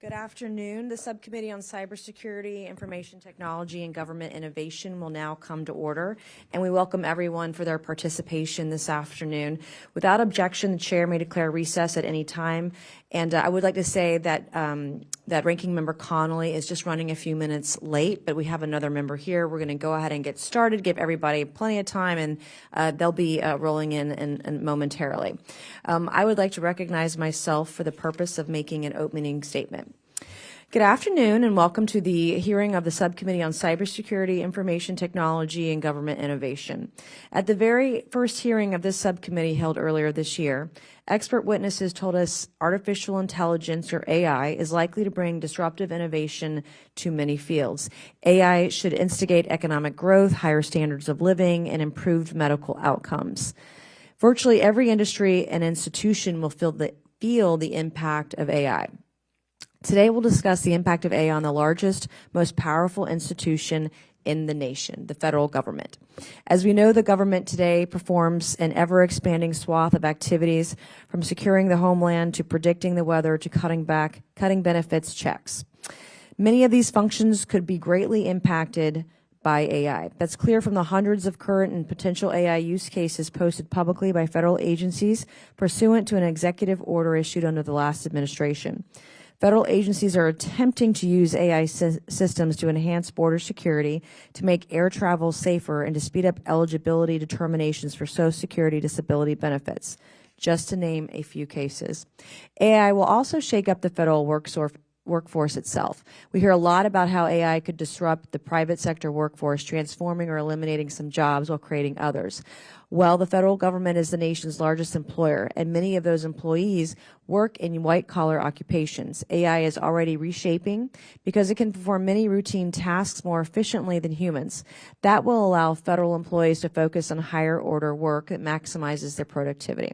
Good afternoon. The Subcommittee on Cybersecurity, Information Technology, and Government Innovation will now come to order, and we welcome everyone for their participation this afternoon. Without objection, the Chair may declare recess at any time, and I would like to say that that Ranking Member Connolly is just running a few minutes late, but we have another member here. We're going to go ahead and get started, give everybody plenty of time, and they'll be rolling in momentarily. I would like to recognize myself for the purpose of making an opening statement. Good afternoon and welcome to the hearing of the Subcommittee on Cybersecurity, Information Technology, and Government Innovation. At the very first hearing of this subcommittee held earlier this year, expert witnesses told us artificial intelligence, or AI, is likely to bring disruptive innovation to many fields. AI should instigate economic growth, higher standards of living, and improved medical outcomes. Virtually every industry and institution will feel the impact of AI. Today, we'll discuss the impact of AI on the largest, most powerful institution in the nation, the federal government. As we know, the government today performs an ever-expanding swath of activities, from securing the homeland to predicting the weather to cutting benefits checks. Many of these functions could be greatly impacted by AI. That's clear from the hundreds of current and potential AI use cases posted publicly by federal agencies pursuant to an executive order issued under the last administration. Federal agencies are attempting to use AI systems to enhance border security, to make air travel safer, and to speed up eligibility determinations for Social Security disability benefits, just to name a few cases. AI will also shake up the federal workforce itself. We hear a lot about how AI could disrupt the private sector workforce, transforming or eliminating some jobs while creating others. Well, the federal government is the nation's largest employer, and many of those employees work in white-collar occupations. AI is already reshaping because it can perform many routine tasks more efficiently than humans. That will allow federal employees to focus on higher-order work that maximizes their productivity.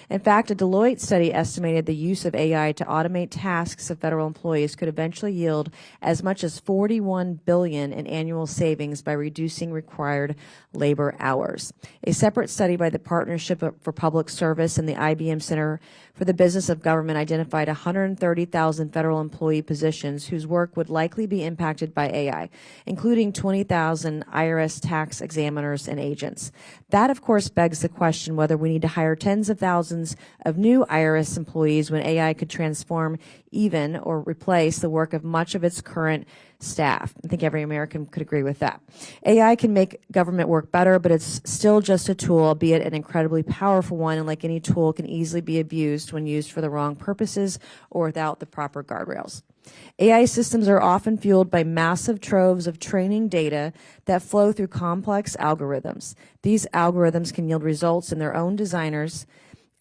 In fact, a Deloitte study estimated the use of AI to automate tasks of federal employees could eventually yield as much as $41 billion in annual savings by reducing required labor hours. A separate study by the Partnership for Public Service and the IBM Center for the Business of Government identified 130,000 federal employee positions whose work would likely be impacted by AI, including 20,000 IRS tax examiners and agents. That, of course, begs the question whether we need to hire tens of thousands of new IRS employees when AI could transform even or replace the work of much of its current staff. I think every American could agree with that. AI can make government work better, but it's still just a tool, albeit an incredibly powerful one, and like any tool, can easily be abused when used for the wrong purposes or without the proper guardrails. AI systems are often fueled by massive troves of training data that flow through complex algorithms. These algorithms can yield results and their own designers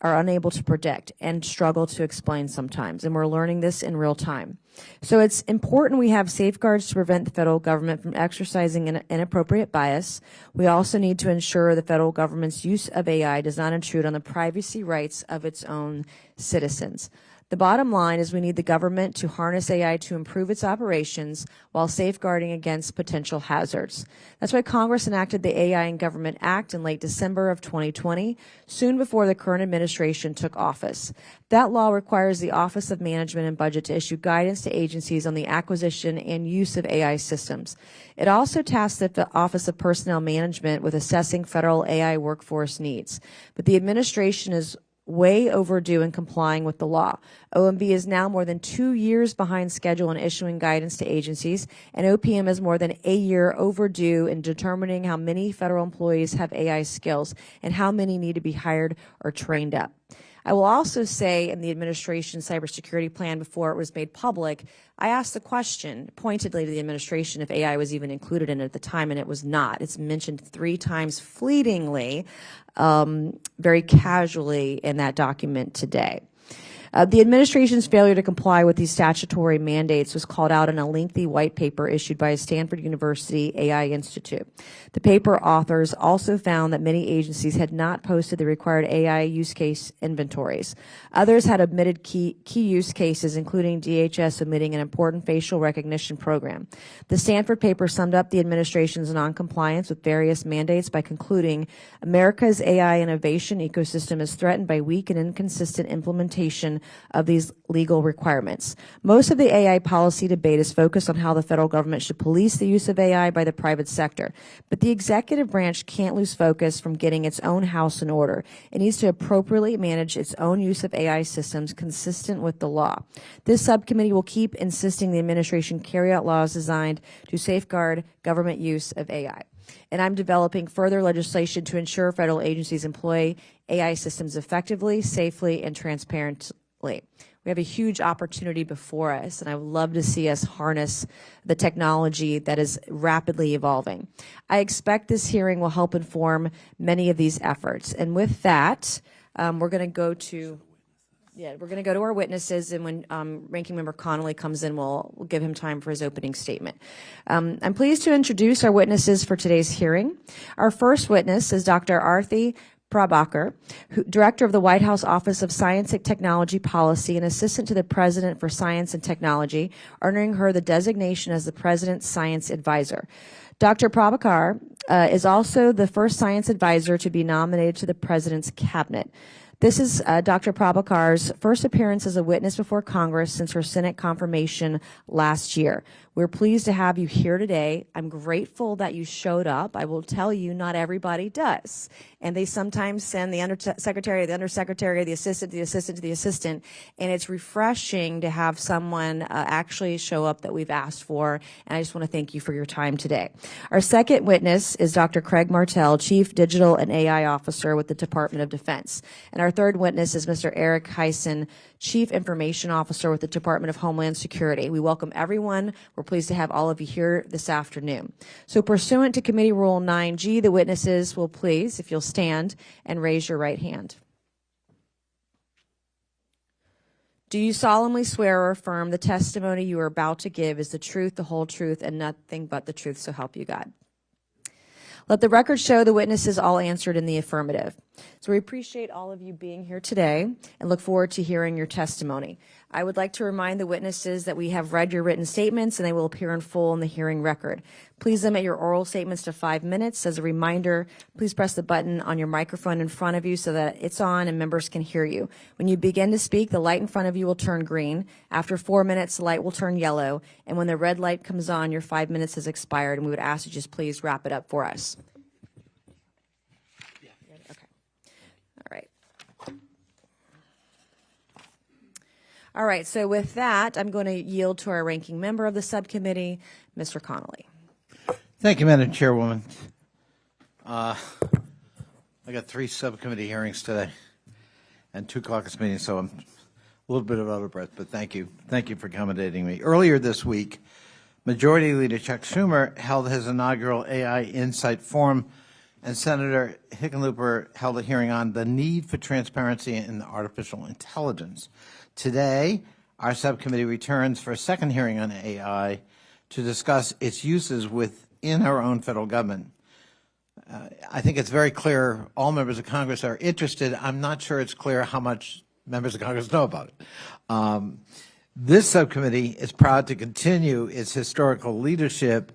are unable to predict and struggle to explain sometimes, and we're learning this in real time. So it's important we have safeguards to prevent the federal government from exercising an inappropriate bias. We also need to ensure the federal government's use of AI does not intrude on the privacy rights of its own citizens. The bottom line is we need the government to harness AI to improve its operations while safeguarding against potential hazards. That's why Congress enacted the AI in Government Act in late December of 2020, soon before the current administration took office. That law requires the Office of Management and Budget to issue guidance to agencies on the acquisition and use of AI systems. It also tasks the Office of Personnel Management with assessing federal AI workforce needs. But the administration is way overdue in complying with the law. OMB is now more than 2 years behind schedule in issuing guidance to agencies, and OPM is more than a year overdue in determining how many federal employees have AI skills and how many need to be hired or trained up. I will also say in the administration's cybersecurity plan before it was made public, I asked the question pointedly to the administration if AI was even included in it at the time, and it was not. It's mentioned 3 times fleetingly, very casually in that document today. The administration's failure to comply with these statutory mandates was called out in a lengthy white paper issued by Stanford University AI Institute. The paper authors also found that many agencies had not posted the required AI use case inventories. Others had omitted key use cases, including DHS omitting an important facial recognition program. The Stanford paper summed up the administration's noncompliance with various mandates by concluding America's AI innovation ecosystem is threatened by weak and inconsistent implementation of these legal requirements. Most of the AI policy debate is focused on how the federal government should police the use of AI by the private sector. But the executive branch can't lose focus from getting its own house in order. It needs to appropriately manage its own use of AI systems consistent with the law. This subcommittee will keep insisting the administration carry out laws designed to safeguard government use of AI. And I'm developing further legislation to ensure federal agencies employ AI systems effectively, safely, and transparently. We have a huge opportunity before us, and I would love to see us harness the technology that is rapidly evolving. I expect this hearing will help inform many of these efforts. And with that, we're going to go to our witnesses, and when Ranking Member Connolly comes in, we'll give him time for his opening statement. I'm pleased to introduce our witnesses for today's hearing. Our first witness is Dr. Arthi Prabhakar, Director of the White House Office of Science and Technology Policy and Assistant to the President for Science and Technology, earning her the designation as the President's Science Advisor. Dr. Prabhakar is also the first science advisor to be nominated to the President's Cabinet. This is Dr. Prabhakar's first appearance as a witness before Congress since her Senate confirmation last year. We're pleased to have you here today. I'm grateful that you showed up. I will tell you, not everybody does. And they sometimes send the undersecretary, the undersecretary, the assistant, the assistant to the assistant. And it's refreshing to have someone actually show up that we've asked for. And I just want to thank you for your time today. Our second witness is Dr. Craig Martell, Chief Digital and AI Officer with the Department of Defense. And our third witness is Mr. Eric Heisen, Chief Information Officer with the Department of Homeland Security. We welcome everyone. We're pleased to have all of you here this afternoon. So pursuant to Committee Rule 9G, the witnesses will please, if you'll stand and raise your right hand. Do you solemnly swear or affirm the testimony you are about to give is the truth, the whole truth, and nothing but the truth, so help you God? Let the record show the witnesses all answered in the affirmative. So we appreciate all of you being here today and look forward to hearing your testimony. I would like to remind the witnesses that we have read your written statements and they will appear in full in the hearing record. Please limit your oral statements to 5 minutes. As a reminder, please press the button on your microphone in front of you so that it's on and members can hear you. When you begin to speak, the light in front of you will turn green. After 4 minutes, the light will turn yellow. And when the red light comes on, your 5 minutes has expired, and we would ask you just please wrap it up for us. All right, so with that, I'm going to yield to our ranking member of the subcommittee, Mr. Connolly. Thank you, Madam Chairwoman. I got 3 subcommittee hearings today and 2 caucus meetings, so I'm a little bit out of breath, but thank you. Thank you for accommodating me. Earlier this week, Majority Leader Chuck Schumer held his inaugural AI Insight Forum, and Senator Hickenlooper held a hearing on the need for transparency in artificial intelligence. Today, our subcommittee returns for a second hearing on AI to discuss its uses within our own federal government. I think it's very clear all members of Congress are interested. I'm not sure it's clear how much members of Congress know about it. This subcommittee is proud to continue its historical leadership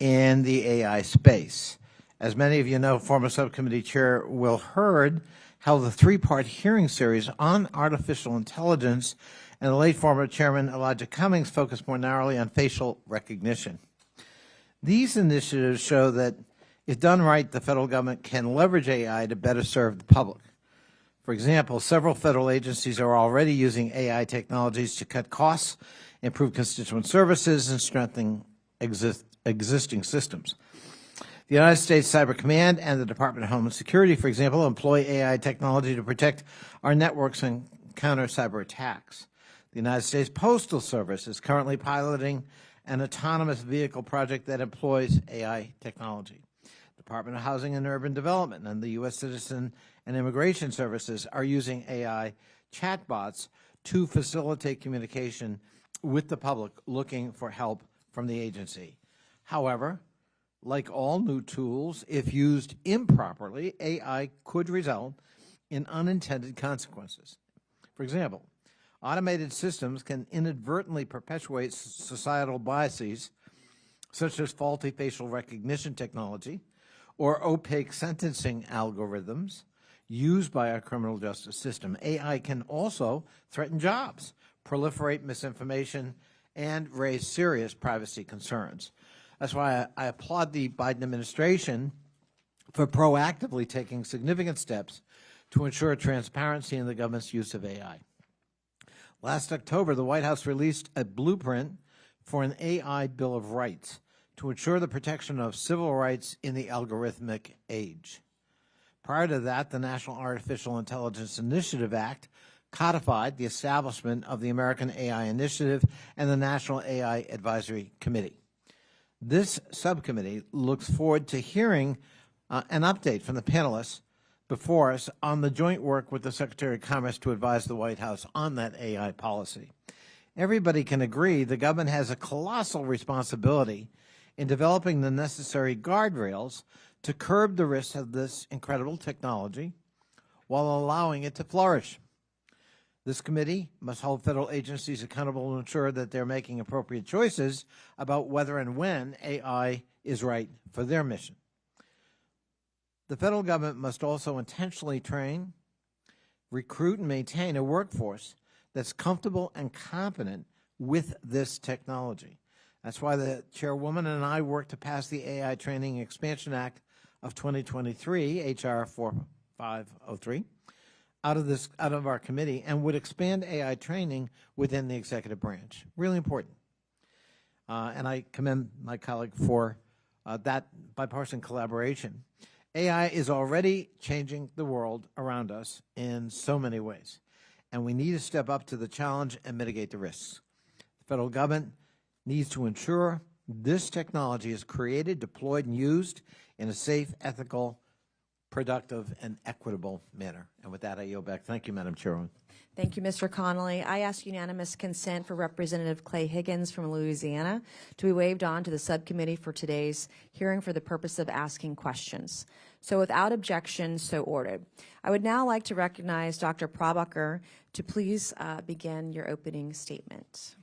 in the AI space. As many of you know, former subcommittee chair Will Hurd held a 3-part hearing series on artificial intelligence, and the late former chairman Elijah Cummings focused more narrowly on facial recognition. These initiatives show that, if done right, the federal government can leverage AI to better serve the public. For example, several federal agencies are already using AI technologies to cut costs, improve constituent services, and strengthen existing systems. The United States Cyber Command and the Department of Homeland Security, for example, employ AI technology to protect our networks and counter cyber attacks. The United States Postal Service is currently piloting an autonomous vehicle project that employs AI technology. The Department of Housing and Urban Development and the U.S. Citizen and Immigration Services are using AI chatbots to facilitate communication with the public looking for help from the agency. However, like all new tools, if used improperly, AI could result in unintended consequences. For example, automated systems can inadvertently perpetuate societal biases, such as faulty facial recognition technology or opaque sentencing algorithms, used by our criminal justice system. AI can also threaten jobs, proliferate misinformation, and raise serious privacy concerns. That's why I applaud the Biden administration for proactively taking significant steps to ensure transparency in the government's use of AI. Last October, the White House released a blueprint for an AI Bill of Rights to ensure the protection of civil rights in the algorithmic age. Prior to that, the National Artificial Intelligence Initiative Act codified the establishment of the American AI Initiative and the National AI Advisory Committee. This subcommittee looks forward to hearing an update from the panelists before us on the joint work with the Secretary of Commerce to advise the White House on that AI policy. Everybody can agree the government has a colossal responsibility in developing the necessary guardrails to curb the risks of this incredible technology while allowing it to flourish. This committee must hold federal agencies accountable to ensure that they're making appropriate choices about whether and when AI is right for their mission. The federal government must also intentionally train, recruit, and maintain a workforce that's comfortable and competent with this technology. That's why the chairwoman and I worked to pass the AI Training Expansion Act of 2023, H.R. 4503, out of our committee, and would expand AI training within the executive branch. Really important. And I commend my colleague for that bipartisan collaboration. AI is already changing the world around us in so many ways, and we need to step up to the challenge and mitigate the risks. The federal government needs to ensure this technology is created, deployed, and used in a safe, ethical, productive, and equitable manner. And with that, I yield back. Thank you, Madam Chairwoman. Thank you, Mr. Connolly. I ask unanimous consent for Representative Clay Higgins from Louisiana to be waived on to the subcommittee for today's hearing for the purpose of asking questions. So without objection, so ordered. I would now like to recognize Dr. Prabhakar to please begin your opening statement.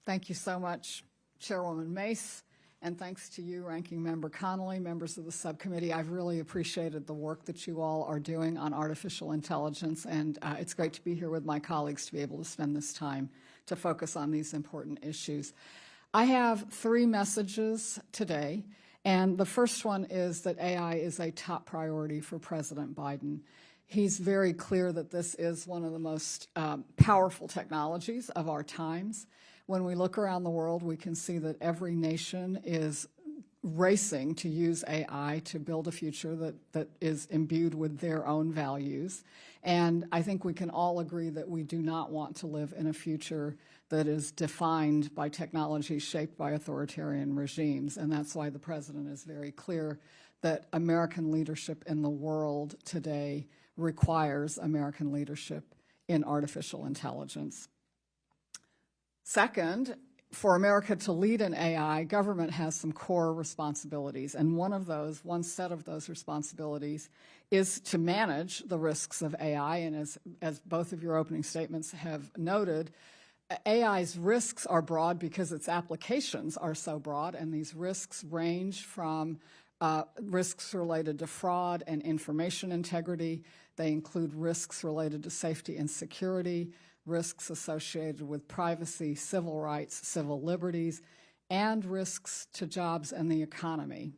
Thank you so much, Chairwoman Mace, and thanks to you, Ranking Member Connolly, members of the subcommittee. I've really appreciated the work that you all are doing on artificial intelligence, and it's great to be here with my colleagues to be able to spend this time to focus on these important issues. I have 3 messages today, and the first one is that AI is a top priority for President Biden. He's very clear that this is one of the most powerful technologies of our times. When we look around the world, we can see that every nation is racing to use AI to build a future that is imbued with their own values. And I think we can all agree that we do not want to live in a future that is defined by technology shaped by authoritarian regimes. And that's why the president is very clear that American leadership in the world today requires American leadership in artificial intelligence. Second, for America to lead in AI, government has some core responsibilities, and one set of those responsibilities is to manage the risks of AI, and as both of your opening statements have noted, AI's risks are broad because its applications are so broad, and these risks range from risks related to fraud and information integrity. They include risks related to safety and security, risks associated with privacy, civil rights, civil liberties, and risks to jobs and the economy.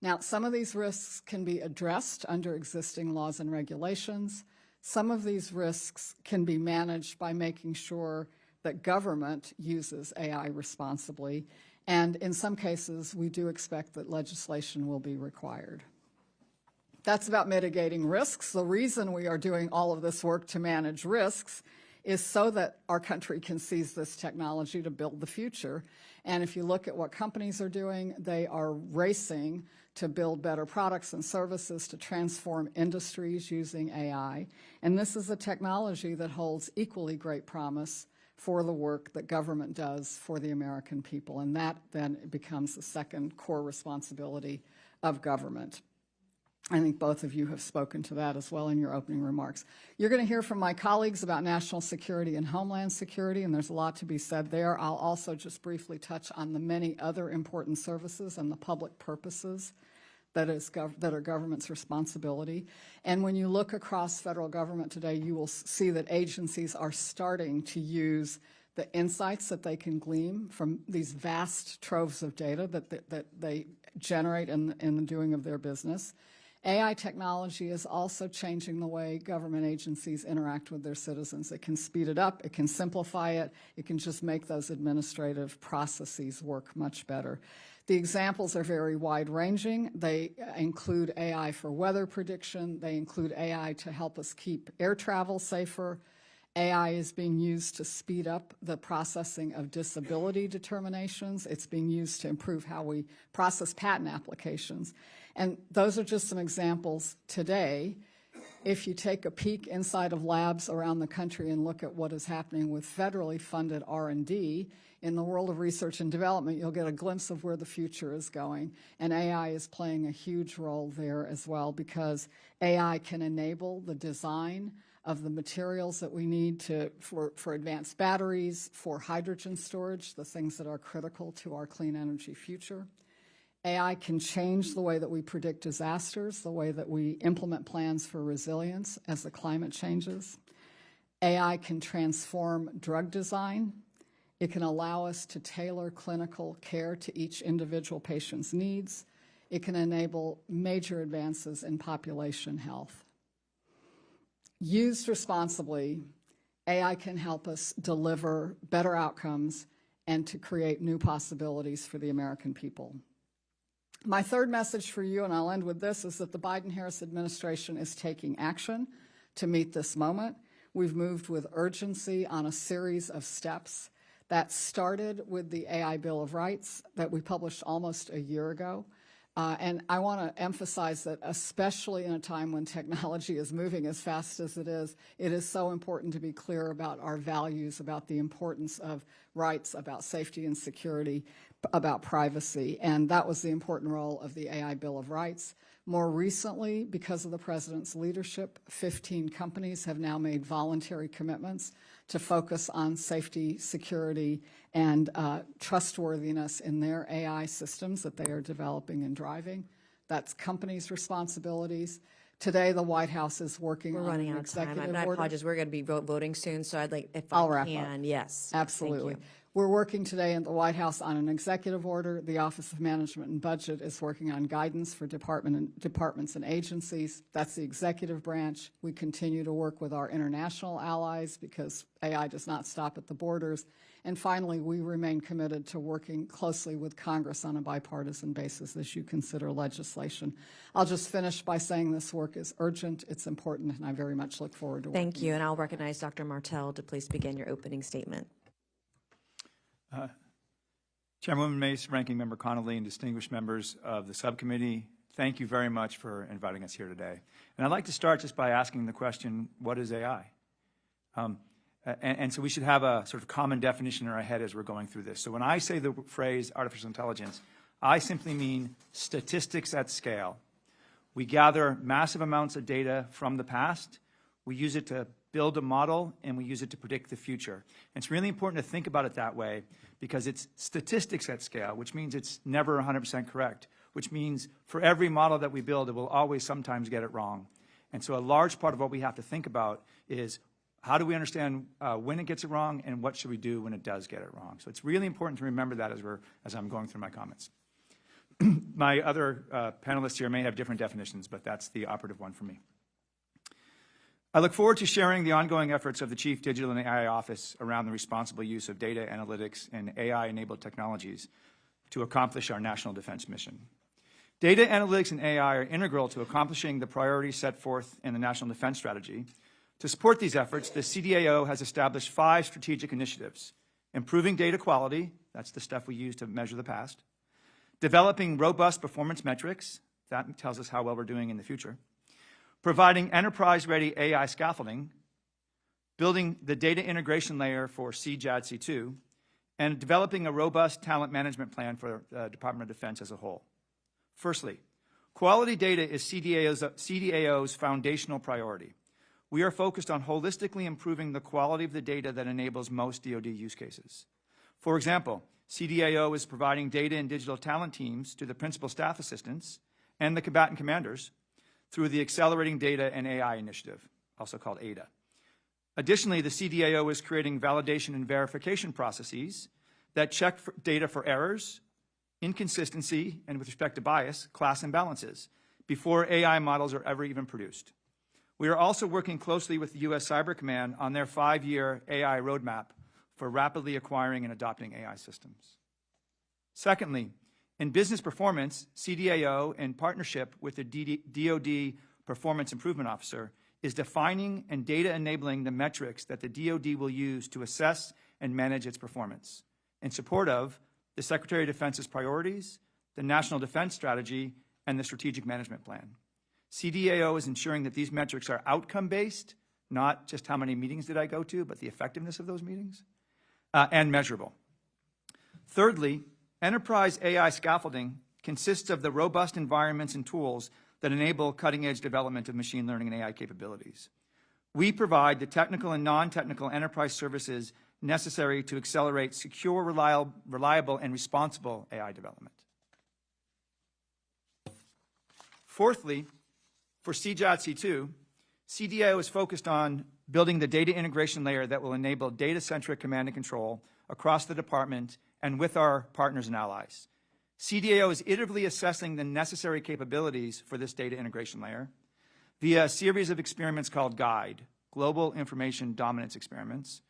Now, some of these risks can be addressed under existing laws and regulations. Some of these risks can be managed by making sure that government uses AI responsibly, and in some cases, we do expect that legislation will be required. That's about mitigating risks. The reason we are doing all of this work to manage risks is so that our country can seize this technology to build the future. And if you look at what companies are doing, they are racing to build better products and services to transform industries using AI. And this is a technology that holds equally great promise for the work that government does for the American people. And that then becomes the second core responsibility of government. I think both of you have spoken to that as well in your opening remarks. You're going to hear from my colleagues about national security and homeland security, and there's a lot to be said there. I'll also just briefly touch on the many other important services and the public purposes that are government's responsibility. And when you look across federal government today, you will see that agencies are starting to use the insights that they can glean from these vast troves of data that they generate in the doing of their business. AI technology is also changing the way government agencies interact with their citizens. It can speed it up, it can simplify it, it can just make those administrative processes work much better. The examples are very wide-ranging. They include AI for weather prediction. They include AI to help us keep air travel safer. AI is being used to speed up the processing of disability determinations. It's being used to improve how we process patent applications. And those are just some examples today. If you take a peek inside of labs around the country and look at what is happening with federally funded R&D, in the world of research and development, you'll get a glimpse of where the future is going. And AI is playing a huge role there as well, because AI can enable the design of the materials that we need for advanced batteries, for hydrogen storage, the things that are critical to our clean energy future. AI can change the way that we predict disasters, the way that we implement plans for resilience as the climate changes. AI can transform drug design. It can allow us to tailor clinical care to each individual patient's needs. It can enable major advances in population health. Used responsibly, AI can help us deliver better outcomes and to create new possibilities for the American people. My third message for you, and I'll end with this, is that the Biden-Harris administration is taking action to meet this moment. We've moved with urgency on a series of steps that started with the AI Bill of Rights that we published almost a year ago. And I want to emphasize that, especially in a time when technology is moving as fast as it is so important to be clear about our values, about the importance of rights, about safety and security, about privacy. And that was the important role of the AI Bill of Rights. More recently, because of the President's leadership, 15 companies have now made voluntary commitments to focus on safety, security, and trustworthiness in their AI systems that they are developing and driving. That's companies' responsibilities. Today, the White House is working on an executive order. I apologize. We're going to be voting soon, so I'd like, if I'll I wrap can, up. yes. Absolutely. Thank you. We're working today in the White House on an executive order. The Office of Management and Budget is working on guidance for departments and agencies. That's the executive branch. We continue to work with our international allies because AI does not stop at the borders. And finally, we remain committed to working closely with Congress on a bipartisan basis as you consider legislation. I'll just finish by saying this work is urgent, it's important, and I very much look forward to working. Thank you, and I'll recognize Dr. Martell to please begin your opening statement. Chairwoman Mace, Ranking Member Connolly, and distinguished members of the subcommittee, thank you very much for inviting us here today. And I'd like to start just by asking the question, what is AI? And so we should have a sort of common definition in our head as we're going through this. So when I say the phrase artificial intelligence, I simply mean statistics at scale. We gather massive amounts of data from the past, we use it to build a model, and we use it to predict the future. And it's really important to think about it that way because it's statistics at scale, which means it's never 100% correct, which means for every model that we build, it will always sometimes get it wrong. And so a large part of what we have to think about is how do we understand when it gets it wrong and what should we do when it does get it wrong. So it's really important to remember that as I'm going through my comments. My other panelists here may have different definitions, but that's the operative one for me. I look forward to sharing the ongoing efforts of the Chief Digital and AI Office around the responsible use of data analytics and AI-enabled technologies to accomplish our national defense mission. Data analytics and AI are integral to accomplishing the priorities set forth in the National Defense Strategy. To support these efforts, the CDAO has established 5 strategic initiatives: improving data quality, that's the stuff we use to measure the past; developing robust performance metrics, that tells us how well we're doing in the future; providing enterprise-ready AI scaffolding, building the data integration layer for CJADC2, and developing a robust talent management plan for the Department of Defense as a whole. Firstly, quality data is CDAO's foundational priority. We are focused on holistically improving the quality of the data that enables most DoD use cases. For example, CDAO is providing data and digital talent teams to the principal staff assistants and the combatant commanders through the Accelerating Data and AI Initiative, also called ADA. Additionally, the CDAO is creating validation and verification processes that check for data for errors, inconsistency, and with respect to bias, class imbalances, before AI models are ever even produced. We are also working closely with the U.S. Cyber Command on their 5-year AI roadmap for rapidly acquiring and adopting AI systems. Secondly, in business performance, CDAO, in partnership with the DoD Performance Improvement Officer, is defining and data enabling the metrics that the DoD will use to assess and manage its performance in support of the Secretary of Defense's priorities, the National Defense Strategy, and the Strategic Management Plan. CDAO is ensuring that these metrics are outcome-based, not just how many meetings did I go to, but the effectiveness of those meetings, and measurable. Thirdly, enterprise AI scaffolding consists of the robust environments and tools that enable cutting-edge development of machine learning and AI capabilities. We provide the technical and non-technical enterprise services necessary to accelerate secure, reliable, and responsible AI development. Fourthly, for CJADC2, CDAO is focused on building the data integration layer that will enable data-centric command and control across the department and with our partners and allies. CDAO is iteratively assessing the necessary capabilities for this data integration layer via a series of experiments called GUIDE, Global Information Dominance Experiments.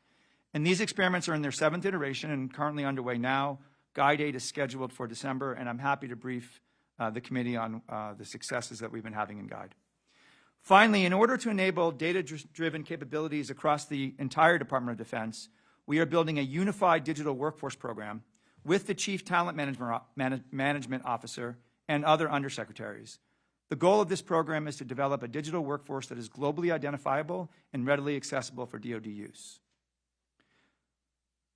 And these experiments are in their 7th iteration and currently underway now. GUIDE 8 is scheduled for December, and I'm happy to brief the committee on the successes that we've been having in GUIDE. Finally, in order to enable data-driven capabilities across the entire Department of Defense, we are building a unified digital workforce program with the Chief Talent Management Officer and other undersecretaries. The goal of this program is to develop a digital workforce that is globally identifiable and readily accessible for DoD use.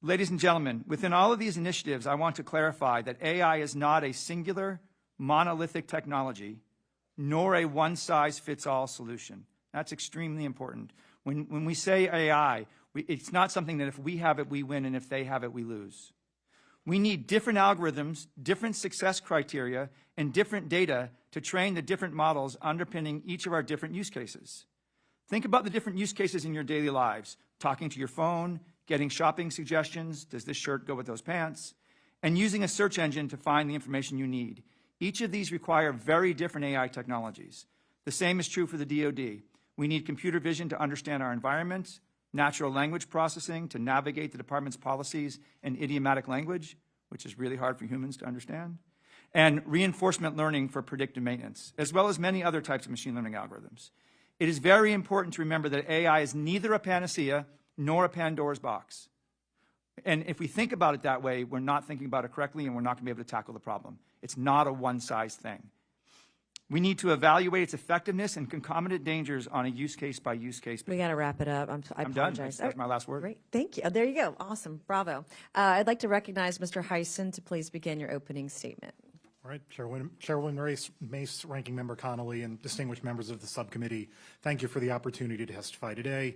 Ladies and gentlemen, within all of these initiatives, I want to clarify that AI is not a singular, monolithic technology, nor a one-size-fits-all solution. That's extremely important. When we say AI, it's not something that if we have it, we win, and if they have it, we lose. We need different algorithms, different success criteria, and different data to train the different models underpinning each of our different use cases. Think about the different use cases in your daily lives: talking to your phone, getting shopping suggestions, does this shirt go with those pants, and using a search engine to find the information you need. Each of these require very different AI technologies. The same is true for the DoD. We need computer vision to understand our environment, natural language processing to navigate the department's policies and idiomatic language, which is really hard for humans to understand, and reinforcement learning for predictive maintenance, as well as many other types of machine learning algorithms. It is very important to remember that AI is neither a panacea nor a Pandora's box. And if we think about it that way, we're not thinking about it correctly, and we're not going to be able to tackle the problem. It's not a one-size thing. We need to evaluate its effectiveness and concomitant dangers on a use-case-by-use case basis. We got to wrap it up. I I'm done. apologize. That's my last word. Great. Thank you. There you go. Awesome. Bravo. I'd like to recognize Mr. Hyson to please begin your opening statement. All right, Chairwoman Mace, Ranking Member Connolly, and distinguished members of the subcommittee, thank you for the opportunity to testify today.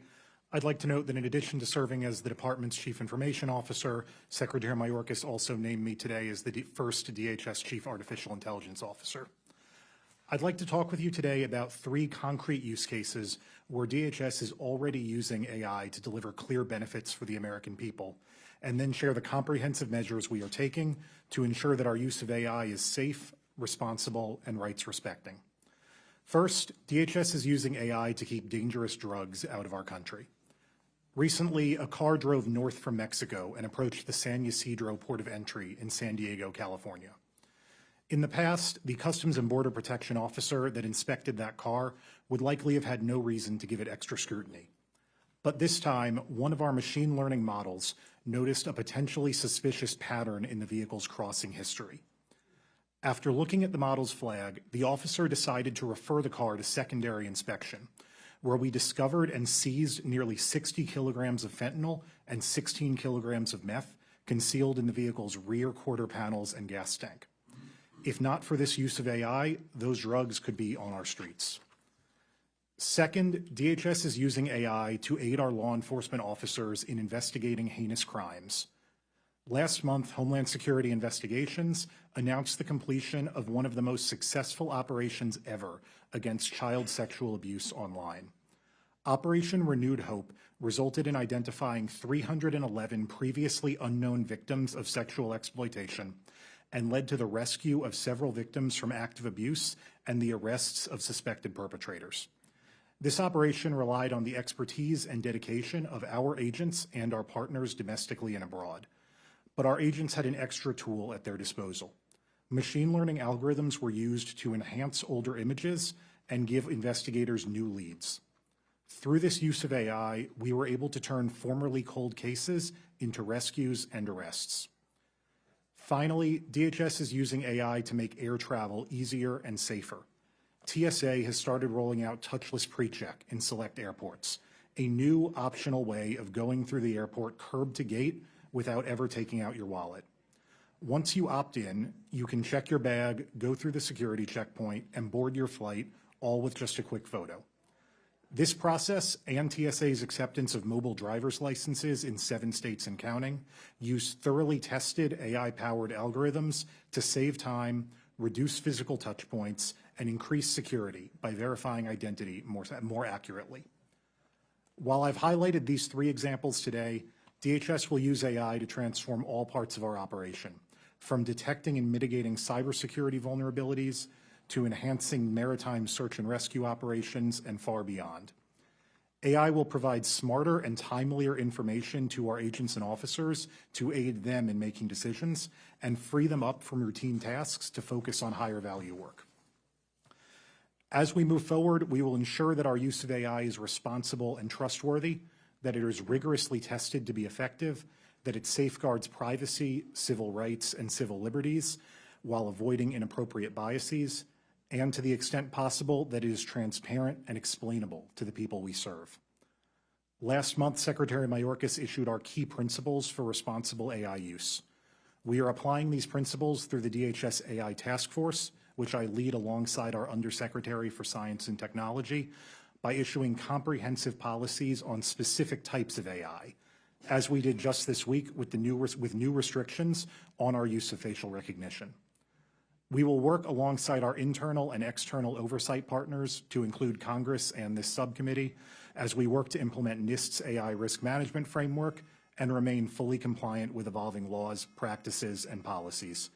I'd like to note that in addition to serving as the department's Chief Information Officer, Secretary Mayorkas also named me today as the first DHS Chief Artificial Intelligence Officer. I'd like to talk with you today about 3 concrete use cases where DHS is already using AI to deliver clear benefits for the American people, and then share the comprehensive measures we are taking to ensure that our use of AI is safe, responsible, and rights-respecting. First, DHS is using AI to keep dangerous drugs out of our country. Recently, a car drove north from Mexico and approached the San Ysidro port of entry in San Diego, California. In the past, the Customs and Border Protection officer that inspected that car would likely have had no reason to give it extra scrutiny. But this time, one of our machine learning models noticed a potentially suspicious pattern in the vehicle's crossing history. After looking at the model's flag, the officer decided to refer the car to secondary inspection, where we discovered and seized nearly 60 kilograms of fentanyl and 16 kilograms of meth concealed in the vehicle's rear quarter panels and gas tank. If not for this use of AI, those drugs could be on our streets. Second, DHS is using AI to aid our law enforcement officers in investigating heinous crimes. Last month, Homeland Security Investigations announced the completion of one of the most successful operations ever against child sexual abuse online. Operation Renewed Hope resulted in identifying 311 previously unknown victims of sexual exploitation and led to the rescue of several victims from active abuse and the arrests of suspected perpetrators. This operation relied on the expertise and dedication of our agents and our partners domestically and abroad. But our agents had an extra tool at their disposal. Machine learning algorithms were used to enhance older images and give investigators new leads. Through this use of AI, we were able to turn formerly cold cases into rescues and arrests. Finally, DHS is using AI to make air travel easier and safer. TSA has started rolling out touchless pre-check in select airports, a new optional way of going through the airport curb to gate without ever taking out your wallet. Once you opt in, you can check your bag, go through the security checkpoint, and board your flight, all with just a quick photo. This process and TSA's acceptance of mobile driver's licenses in 7 states and counting use thoroughly tested AI-powered algorithms to save time, reduce physical touch points, and increase security by verifying identity more accurately. While I've highlighted these 3 examples today, DHS will use AI to transform all parts of our operation, from detecting and mitigating cybersecurity vulnerabilities to enhancing maritime search and rescue operations and far beyond. AI will provide smarter and timelier information to our agents and officers to aid them in making decisions and free them up from routine tasks to focus on higher value work. As we move forward, we will ensure that our use of AI is responsible and trustworthy, that it is rigorously tested to be effective, that it safeguards privacy, civil rights, and civil liberties while avoiding inappropriate biases, and to the extent possible, that it is transparent and explainable to the people we serve. Last month, Secretary Mayorkas issued our key principles for responsible AI use. We are applying these principles through the DHS AI Task Force, which I lead alongside our Undersecretary for Science and Technology, by issuing comprehensive policies on specific types of AI, as we did just this week with new restrictions on our use of facial recognition. We will work alongside our internal and external oversight partners, to include Congress and this subcommittee, as we work to implement NIST's AI risk management framework and remain fully compliant with evolving laws, practices, and policies.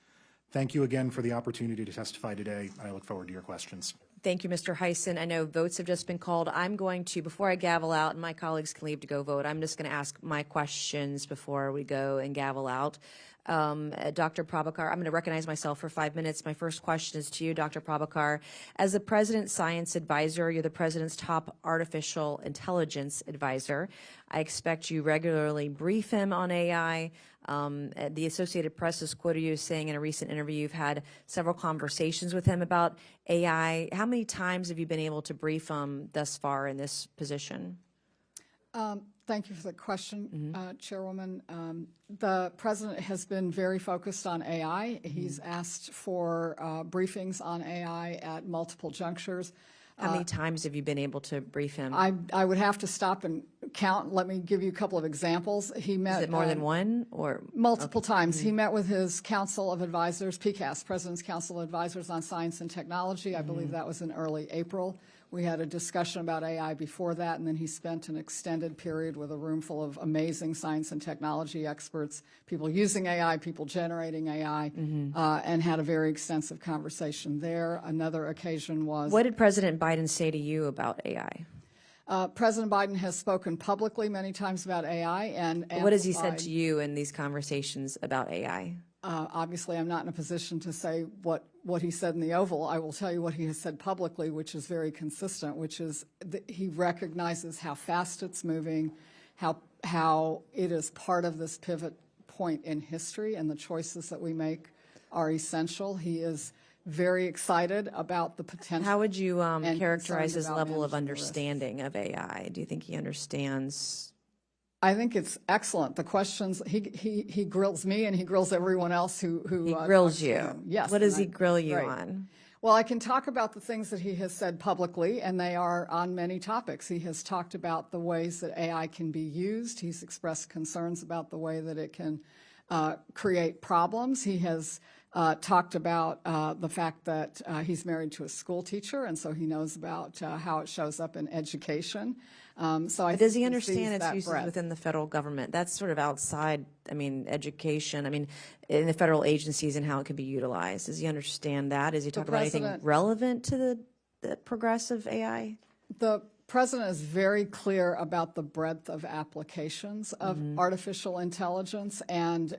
Thank you again for the opportunity to testify today. I look forward to your questions. Thank you, Mr. Heisen. I know votes have just been called. I'm going to, before I gavel out, and my colleagues can leave to go vote, I'm just going to ask my questions before we go and gavel out. Dr. Prabhakar, I'm going to recognize myself for 5 minutes. My first question is to you, Dr. Prabhakar. As the President's Science Advisor, you're the President's top artificial intelligence advisor. I expect you regularly brief him on AI. The Associated Press has quoted you as saying in a recent interview you've had several conversations with him about AI. How many times have you been able to brief him thus far in this position? Thank you for the question, Chairwoman. The President has been very focused on AI. He's asked for briefings on AI at multiple junctures. How many times have you been able to brief him? I would have to stop and count. Let me give you a couple of examples. He met. Is it more than one or multiple times? He met with his Council of Advisors, PCAS, President's Council of Advisors on Science and Technology. I believe that was in early April. We had a discussion about AI before that, and then he spent an extended period with a room full of amazing science and technology experts, people using AI, people generating AI, and had a very extensive conversation there. Another occasion was... What did President Biden say to you about AI? President Biden has spoken publicly many times about AI. And what has he said to you in these conversations about AI? Obviously, I'm not in a position to say what he said in the Oval. I will tell you what he has said publicly, which is very consistent, which is that he recognizes how fast it's moving, how it is part of this pivot point in history, and the choices that we make are essential. He is very excited about the potential. How would you characterize his level of understanding of AI? Do you think he understands? I think it's excellent. The questions, he grills me and he grills everyone else who He grills you? Yes. What does he grill you on? Well, I can talk about the things that he has said publicly, and they are on many topics. He has talked about the ways that AI can be used. He's expressed concerns about the way that it can create problems. He has talked about the fact that he's married to a school teacher, and so he knows about how it shows up in education. Does he understand its uses within the federal government? That's sort of outside, education, in the federal agencies and how it can be utilized. Does he understand that? Does he talk about anything relevant to the progressive AI? The president is very clear about the breadth of applications of artificial intelligence, and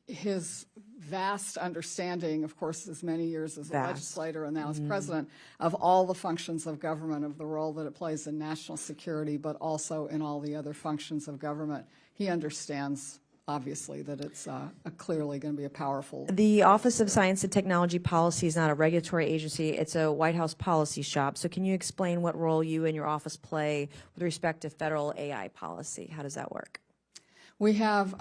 his vast understanding, of course, as many years as a legislator and now as president, of all the functions of government, of the role that it plays in national security, but also in all the other functions of government. He understands, obviously, that it's clearly going to be a powerful. The Office of Science and Technology Policy is not a regulatory agency. It's a White House policy shop. So can you explain what role you and your office play with respect to federal AI policy? How does that work? We have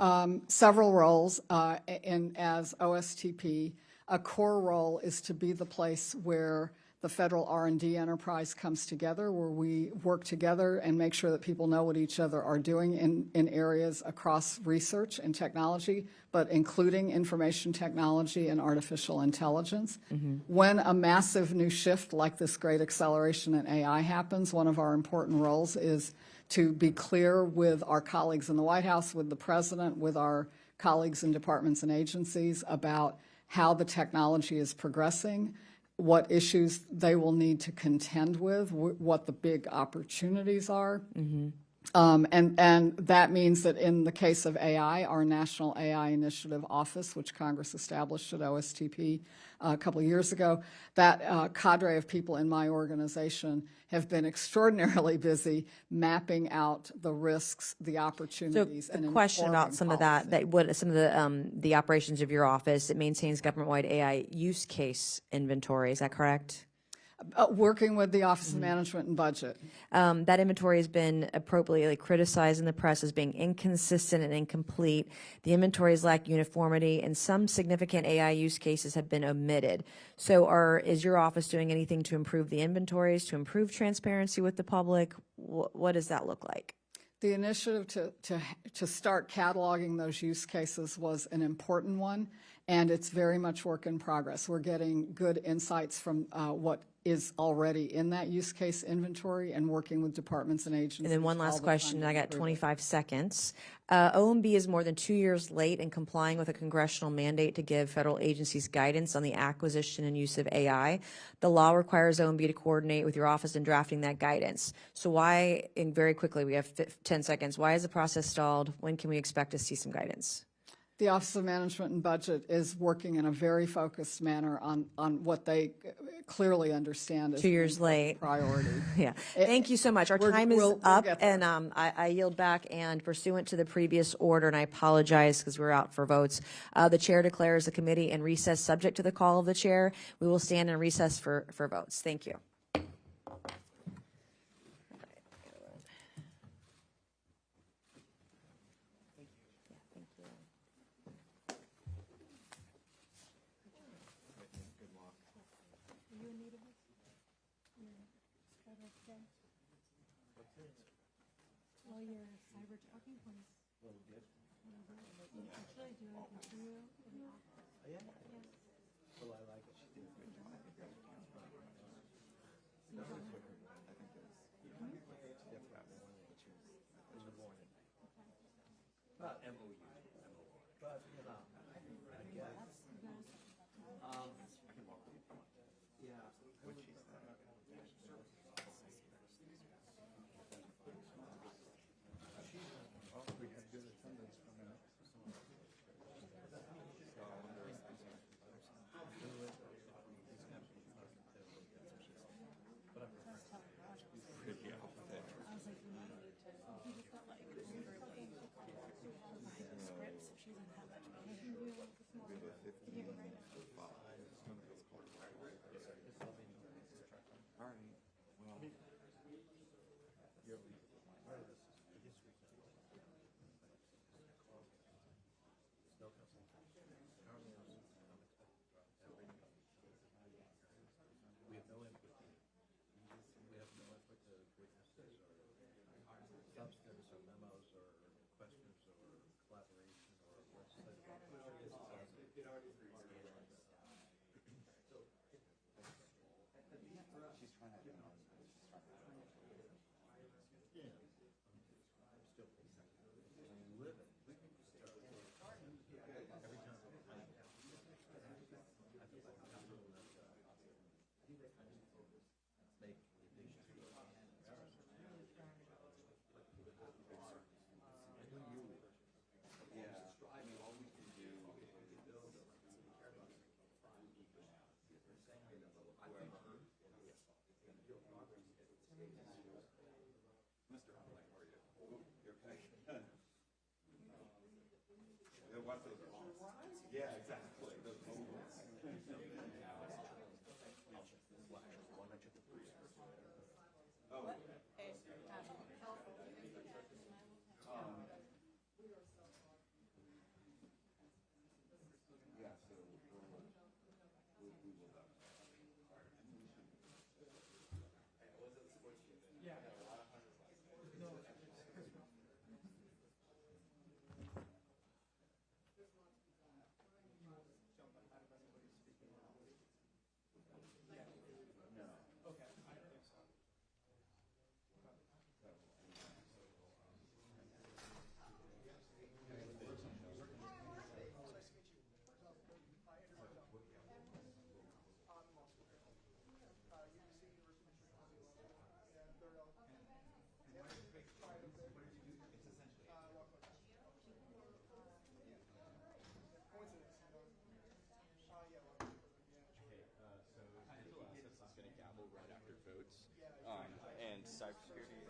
several roles as OSTP. A core role is to be the place where the federal R&D enterprise comes together, where we work together and make sure that people know what each other are doing in areas across research and technology, but including information technology and artificial intelligence. When a massive new shift like this great acceleration in AI happens, one of our important roles is to be clear with our colleagues in the White House, with the president, with our colleagues in departments and agencies about how the technology is progressing, what issues they will need to contend with, what the big opportunities are. And that means that in the case of AI, our National AI Initiative Office, which Congress established at OSTP a couple of years ago, that cadre of people in my organization have been extraordinarily busy mapping out the risks, the opportunities, and the question about some of that what some of the operations of your office, it maintains government-wide AI use case inventory. Is that correct? Working with the Office of Management and Budget. That inventory has been appropriately criticized in the press as being inconsistent and incomplete. The inventories lack uniformity, and some significant AI use cases have been omitted. So is your office doing anything to improve the inventories, to improve transparency with the public? What does that look like? The initiative to start cataloging those use cases was an important one, and it's very much work in progress. We're getting good insights from what is already in that use case inventory and working with departments and agencies. And then one last question, I got 25 seconds. OMB is more than 2 years late in complying with a congressional mandate to give federal agencies guidance on the acquisition and use of AI. The law requires OMB to coordinate with your office in drafting that guidance. So why, and very quickly, we have 10 seconds, why is the process stalled? When can we expect to see some guidance? The Office of Management and Budget is working in a very focused manner on what they clearly understand as 2 years late priority. Yeah. Thank you so much. Our time is up, and I yield back. And pursuant to the previous order, and I apologize because we're out for votes, the chair declares the committee in recess subject to the call of the chair. We will stand in recess for votes. Thank you. And cybersecurity.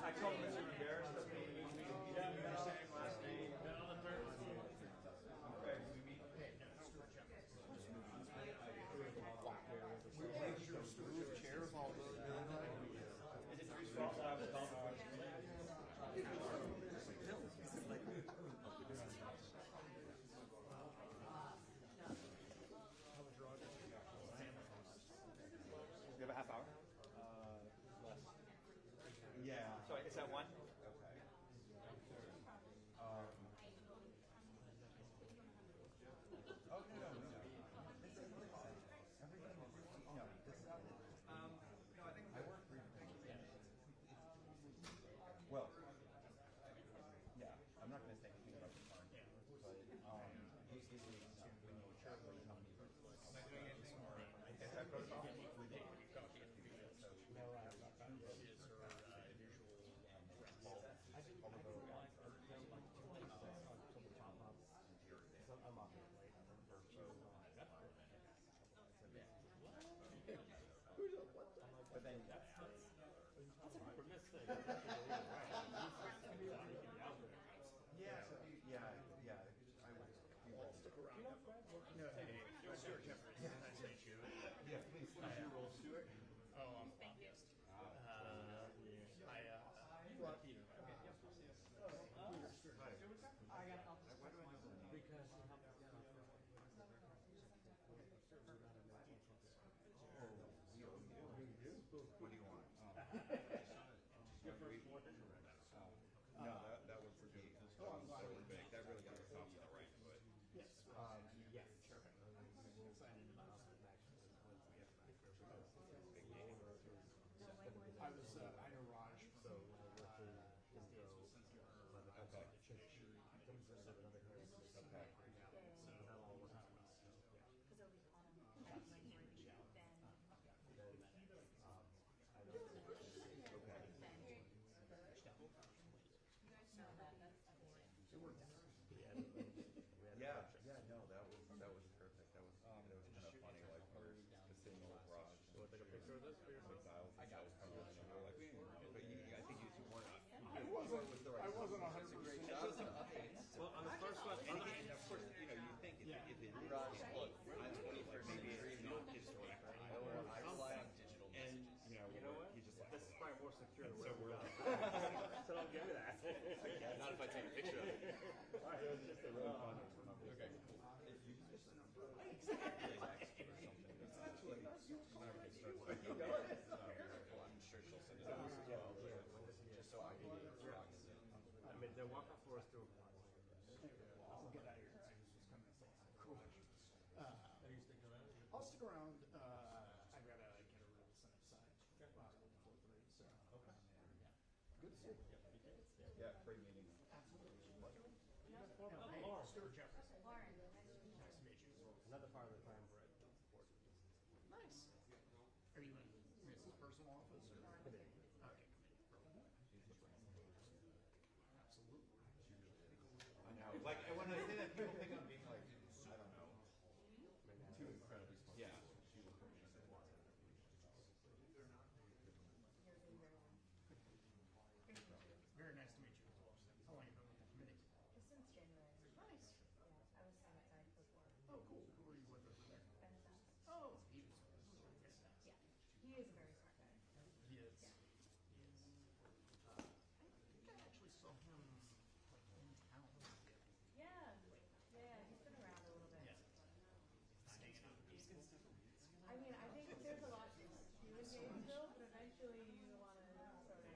I told him that you were embarrassed that we didn't your same last name. Okay, we meet. Move chairs all over. Is it Drew's fault that I was called for? You have a half hour? Less. Yeah. Sorry, is that one? Okay. Oh, no, no, no. No, I think I work for well, yeah, I'm not going to say anything about the farm, but these when you share with the company, but then yeah, I would stick around. No, hey, Stuart Jeffries. Nice to meet you. Yeah, please. What is your role, Stuart? Oh, I'm a lobbyist. Well, Peter. Because What do you want? No, that was for me. Big. That really got us off to the right foot. yes, yeah, sure. I was I know Raj from his days with Senator. Okay. Yeah, no, that was perfect. That was Kind of funny, like we're sitting over Raj. So take a picture of this for yourself. I got it. Like we didn't know, but I think you two weren't. I wasn't 100%. Well, on the first one, and of course, you think it's So don't give me that. Not if I take a picture of it. It's just a really fun one. Okay, cool. If you just exactly whenever they start I'm sure she'll send it out as well, just so I can be cognizant. I mean, the walk-up floor is still. I'll get out of here. I was just coming to say hi. Cool. Are you sticking around? I'll stick around. I gotta get a room set aside. Before 3, so. Okay. Yeah. Good to see you. Yeah, great meeting. Lauren. Stuart Jeffries. Lauren, Nice to meet you. Another part of the time for it. Nice. Are you in Mrs. Personal office or? Okay, committee. Absolutely. I know. Like, and when I say that, people think I'm being like, I don't know, too incredibly smart. Yeah. Very nice to meet you as well. How long have you been with the committee? since January. Nice. Yeah, I was outside before. Oh, cool. Who are you with over there? Benefits. Oh, he was fantastic. Yeah, he is a very smart guy. He is. He is. I think I actually saw him like in town. Yeah, yeah, he's been around a little bit. Yeah. Hanging out. I mean, I think there's a lot to do in Gainesville, but eventually you want to sort of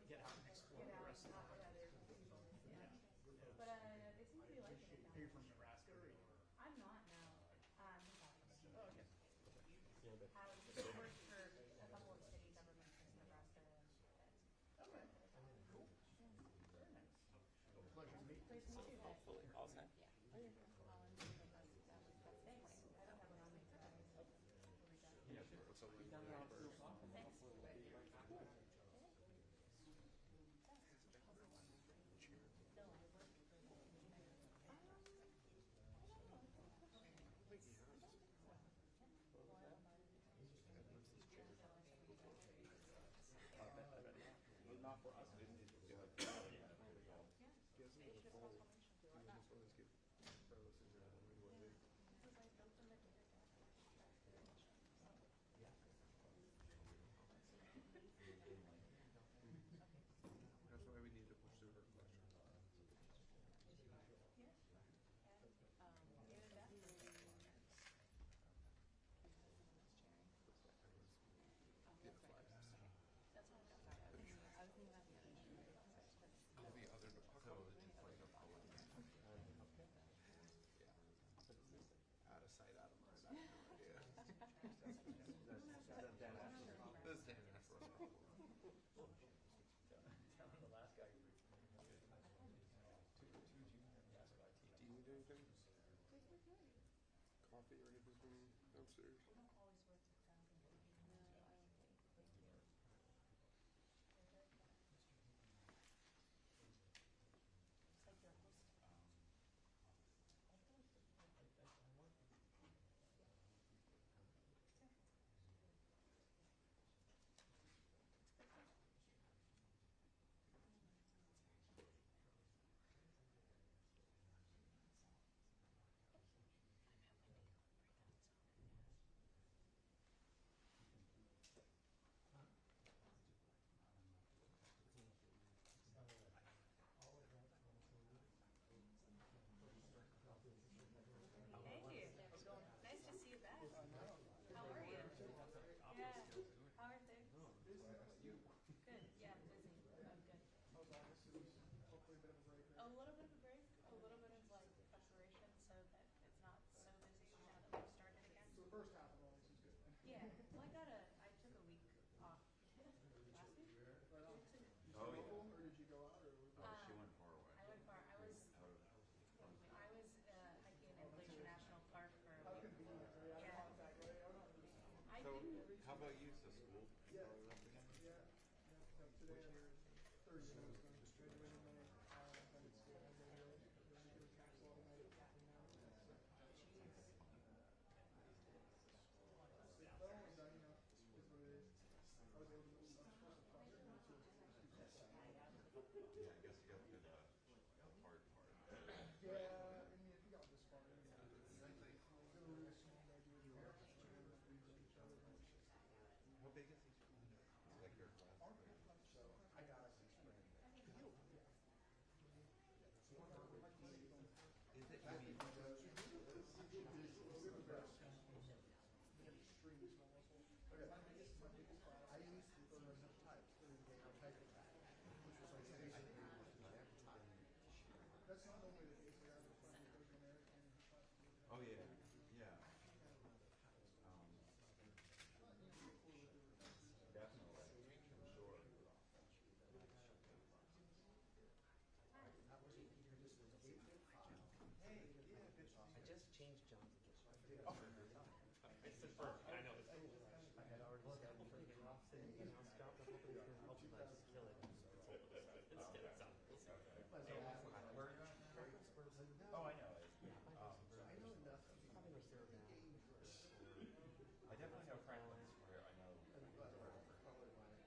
Get out and explore get the out rest and of talk the to other people. Yeah. But they seem to be liking it Are you down from Nebraska or are you? I'm not now. Oh, okay. I've worked for a couple of city governments in Nebraska. Okay. Cool. Very nice. Pleasure to meet you. Pleased to meet you. Hopefully, all set. Yeah. Thanks. I don't have one on me. Yeah, sure. What's up? Thanks. Not for us. That's why we need to pursue her question. The other department. Yeah. Out of sight, out of mind. I have no idea. That's Dan Ashbrook. The last guy. Do you need anything? Coffee or anything from downstairs? Always worth it. No, I don't think. Thank you. It's like you're a host. Thank you. Nice to see you back. How are you? Yeah. How are things? Good. Yeah, busy. I'm good. A little bit of a break. A little bit of like preparation so that it's not so busy now that we've started again. So the first half of all this is good. Yeah. Well, I took a week off last week. Right on. Oh, yeah. Local, or did you go out, or? She went far away. I went far. I was hiking in Glacier National Park for a week. Yeah. I So, didn't. how about you? So school? Yeah. Yeah. Today I was Thursday, I was going to graduate in May, then it's school, and then you're tax law night. Yeah, but almost done, you know, is what it is. I was able to move some project into Yeah, I guess you got to do the hard part. Yeah, I mean, if you got this far, you know, they're really small graduating each other. How big is each one? Like your class? So That's not only the case, there are requirements that are American. Oh, yeah, yeah. Definitely, I'm sure. I just changed John's edition. It's the first. I know. I had already said before you get off, and I'll stop. I'm hoping it's going to help you guys kill it. Instead of something. Oh, I know. I know enough. Probably was there now. I definitely know Franklin's where I know. It's just stretching the legs.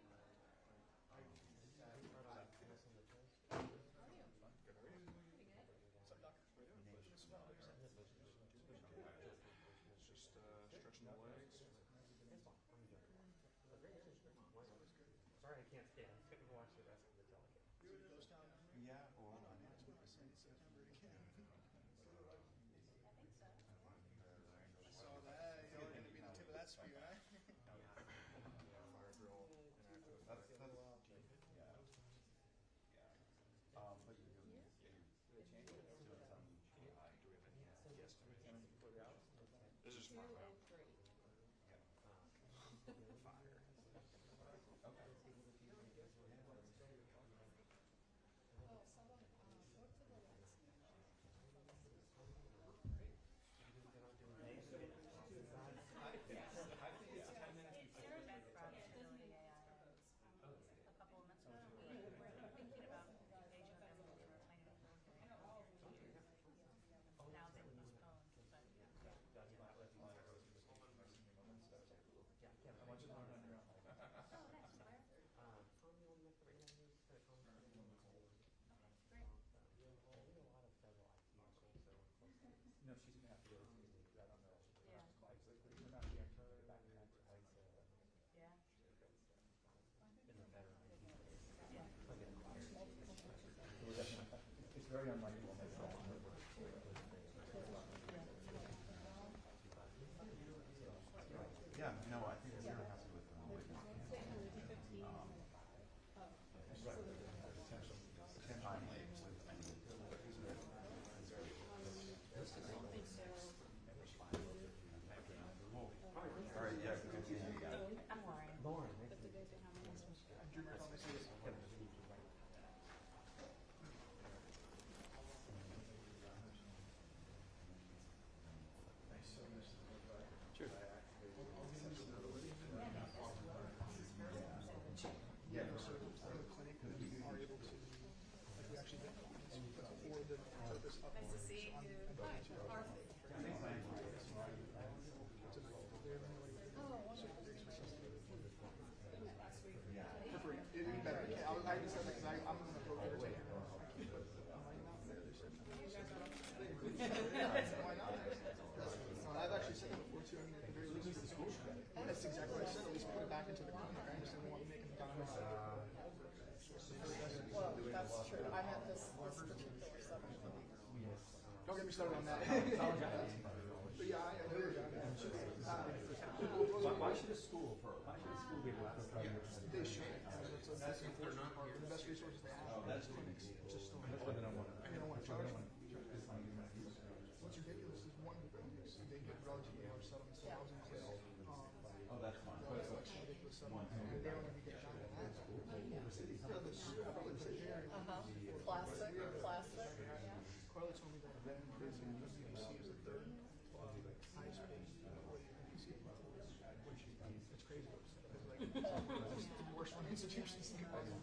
Sorry, I can't stay. I'm going to watch the rest of the telecast. Yeah, well, I know. I saw that. Y'all are going to be the tip of that spear, right? Fire drill and active. That's yeah. But you're doing changing it to some AI. Do we have any guesstimates for the hours? This is smart. Fire. Okay. A couple of months ago, we were thinking about invasion and we were planning on going there. Now they postponed, but How much is on your own? No, she's gonna have to go to I don't know. Yeah. We're not here to get back to yeah. It's very unlikely we'll make it. Yeah, no, I think we're happy with the witness. All right, yeah, good to see you again. I'm Lauren. Lauren. Sure. Yeah, so in the clinic, we are able to, like, we actually get for the purpose of. Nice to see you. Hi, For free. It'd be better. I just said that because I'm going to go over to why not? No, I've actually said it before too. I mean, at the very least, for the school. That's exactly what I said. At least put it back into the clinic. I understand we want to make them dominant. Well, that's true. I meant this particular subject. Don't get me started on that. But yeah, I know. Why should a school be able to provide They should. That's the unfortunate part. The best resources they have. that's clinics. Just don't. That's why they don't want And they don't want to charge. to. What's ridiculous is one of the things they get relatively large settlements. So I was in jail. Oh, that's fine. Ridiculous settlements. And they don't even get down to that. Yeah, the school was very. Classic. Carla told me that Ben prison in the BBC is the third highest paid employee in the BBC. Which it's crazy. It's like it's the worst run institutions in the country.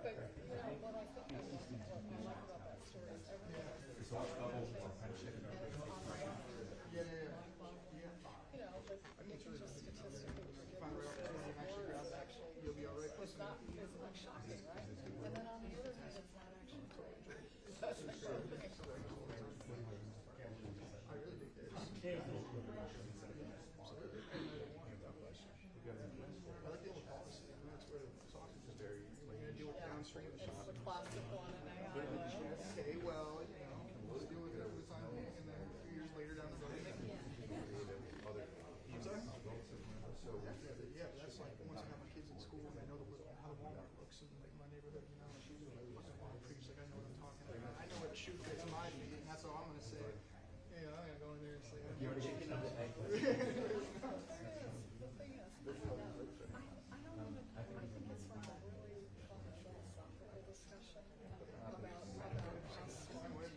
But, you know, what I think what I like about that story is everything. It's all double apprenticeship. And it's on the line. Yeah. You know, but you can just statistically predict Find the right opportunity and actually grab that. You'll be all right. it's not shocking, right? And then on the other hand, it's not actually great. That's the thing. I really think that it's. I like the old policy. I mean, that's where the sausage is very. You're going to deal with downstream of the It's shop. the classic one in AI. Okay, well, you know, we'll deal with it over the time being, and then a few years later down the road. I'm sorry? Yeah, but that's like once I have my kids in school and I know how the Walmart looks, so Yeah, I'm gonna go in there and say. The thing is, I don't want to. I think it's like a really fun philosophical discussion about how smart.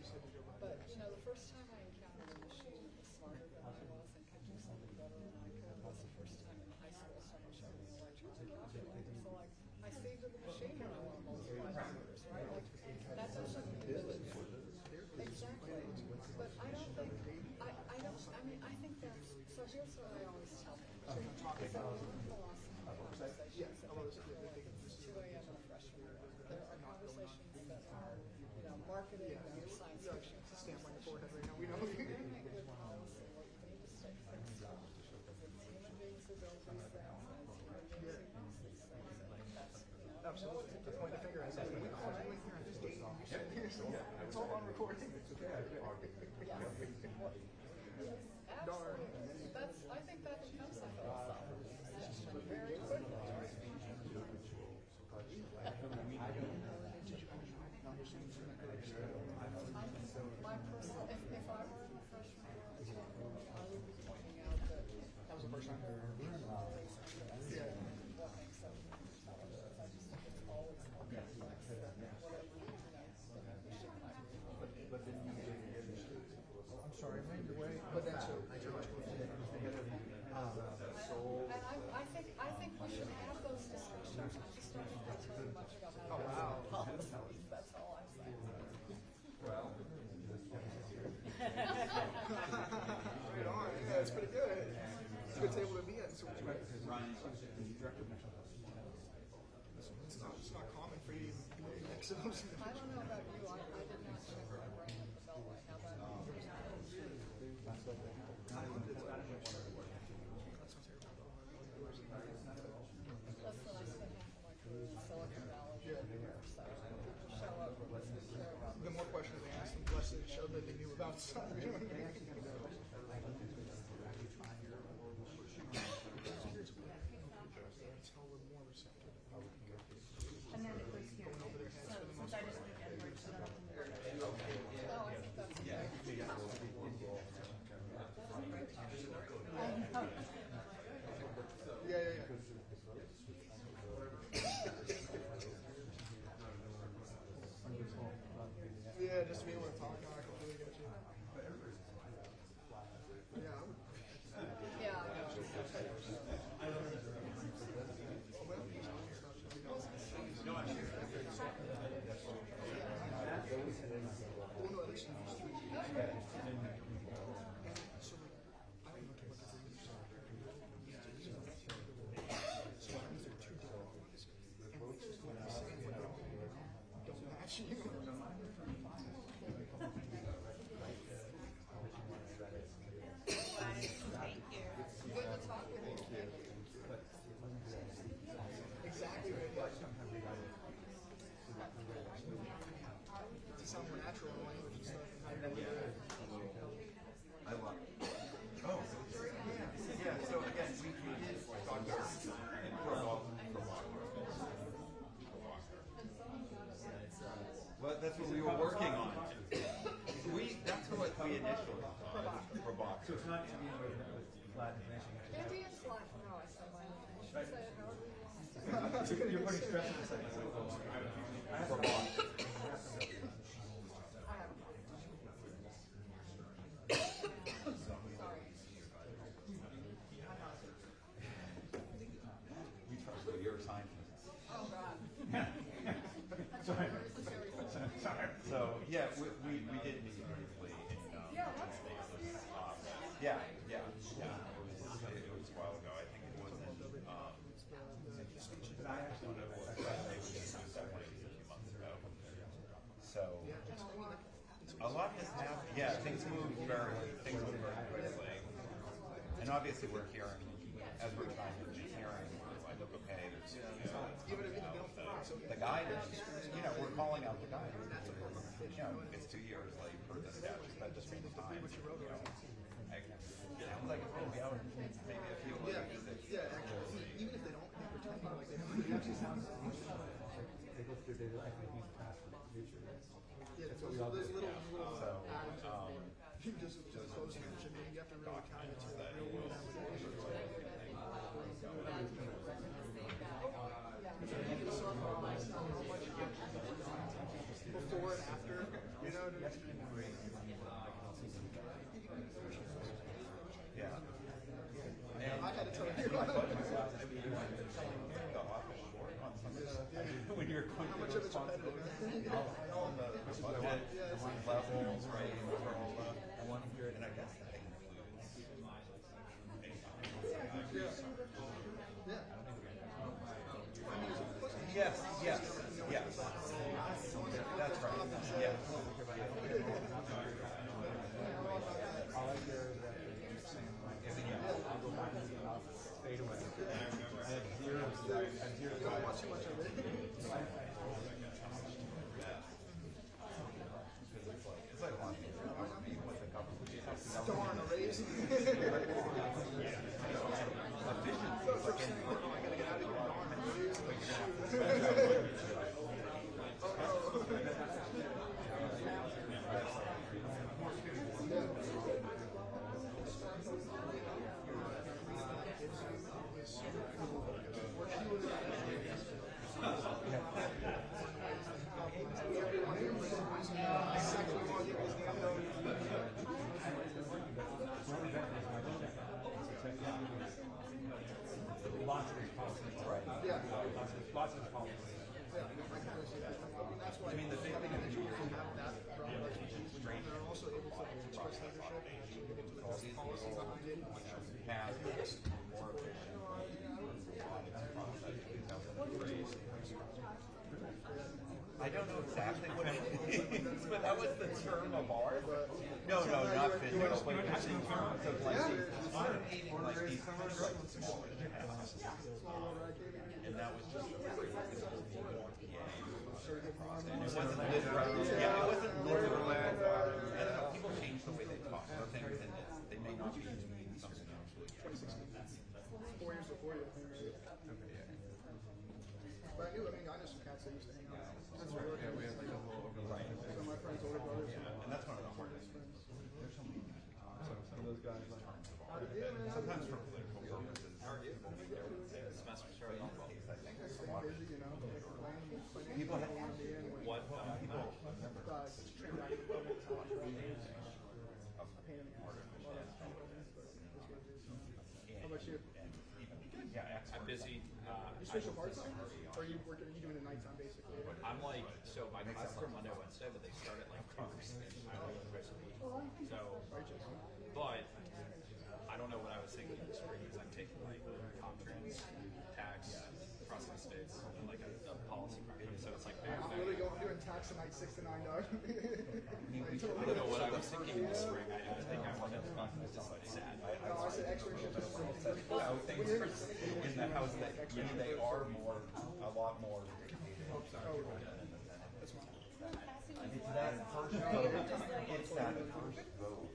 But you know, the first time I encountered a machine that was smarter than I was and could do something better than I could was the first time in high school someone showed me an electronic calculator. So like, I saved to the machine when I want to multiply numbers, right? Like that doesn't exactly. But I don't think I mean I think that's so. Here's what I always tell people. Is that one philosophy conversations that make you feel like it's 2 a.m. in a freshman year. There are conversations that are, you know, marketing and science fiction. Stamp on your forehead right now. We know. Make good policy. What you need to stay focused on. Because it's human beings who build these things, and it's human beings who use these things. And that's, you know, Absolutely. To point the finger at us. We called you in here on this date. It's all on recording. Absolutely. That's. I think that becomes a philosophical discussion very quickly. My personal, if I were in a freshman year, I would be pointing out that That was the first time. yeah. What makes up intelligence. I just think it's always more complex than whatever you know. I'm sorry, I'm your way. But that's a And I think we should have those discussions. I just don't think they tell you much about how to policies. That's all I'm saying. right on. Yeah, it's pretty good. It's a good table to be at. So it's not common for you to be next to those. I don't know about you. I did not check my brain at the Beltway. How about you? Listen, I spent half of my career in Silicon Valley. So show up with what you care about. The more questions they asked, the less it showed that they knew about stuff. You know what I mean? Tell them more receptive. And then it was here. So since I just moved Edwards, so that'll come here. No, I think that's okay. Yeah. Yeah, just to be able to talk, I completely get you. Yeah. Yeah, I know. Exactly right. To sound more natural in language and stuff. I love it. Oh, yeah. So again, we did talk about well, that's what we were working on. That's what we initially thought. Provocative. So it's not flat information. Indians laugh how I say my name. I should say it however you want. You're putting stress on the second. Provocative. We trust that you're a scientist. Oh, God. Sorry. So yeah, we did meet briefly. Yeah, that's Yeah. It was a while ago. I think it was in. I actually don't know what it was. Definitely a few months ago. So a lot has happened. Yeah, things move very quickly. And obviously we're hearing, as we're trying to be hearing, like, okay, there's the guidance, we're calling out the guidance. It's 2 years late for the statute, that just means time. Sounds like, maybe a few weeks. Yeah, actually, even if they don't, they pretend like they don't. They go through data, I think he's past the future. Yeah, those little So, just I gotta tell you. When you're quick, how much of it's repetitive? All the levels, right? One here, and I guess that includes. Yes, yes, yes. That's right. Yeah. Fade away. I have zero. You don't watch too much of it. It's like one. Darn, a raise. Lots of responsibilities, right? Yeah. Lots of responsibilities. I mean, the big thing is you have that strength. They're also able to express leadership. All these policies behind it, have more efficient. I don't know exactly what it is, but that was the term of ours. No, not physical, but just in terms of like automating like these kind of like smaller tasks. And that was just it wasn't literal. Yeah, it wasn't literal. I don't know. People change the way they talk about things, and they may not be doing something else. 4 years before you. But I know some cats that used to hang out. That's right. Yeah, we had like a little overlap. So my friend's older brothers. And that's one of the hardest things. There's so many some of those guys like sometimes for political purposes. Semester started off well. I think there's a Staying lot of busy, you know. people have want to be in. What? people How about you? yeah, I'm busy. You special part-time? Or are you working? Are you doing it nighttime basically? I'm like, so my classes are Monday, Wednesday, but they start at like 2. So, but I don't know what I was thinking in the spring is I'm taking like Comtrans, tax, across the states, and like a policy program. So it's like I'm really doing tax tonight 6 to 9, dog. I don't know what I was thinking in the spring. I didn't think I wanted to it's just like sad. No, I said externship. things in the house that they are more, a lot more. It's that first vote. It's that first vote.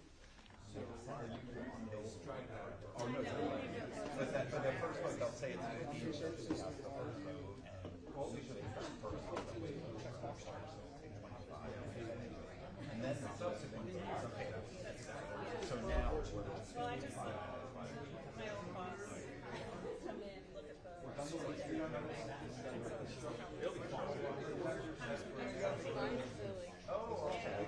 Oh no, but that for the first vote they'll say it's 15 cents. That's the first vote, and usually it's the first vote that we and then the subsequent votes. Okay. So now we're. Well, I just my old boss come in, look at Oh, okay.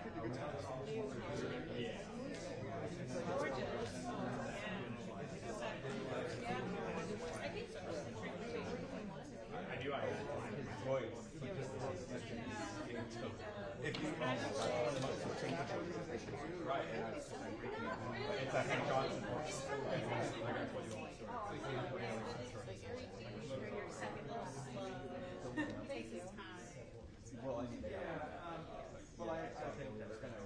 I do. I If you right, it's a Hank Johnson. Thank you. Well, I think that's kind of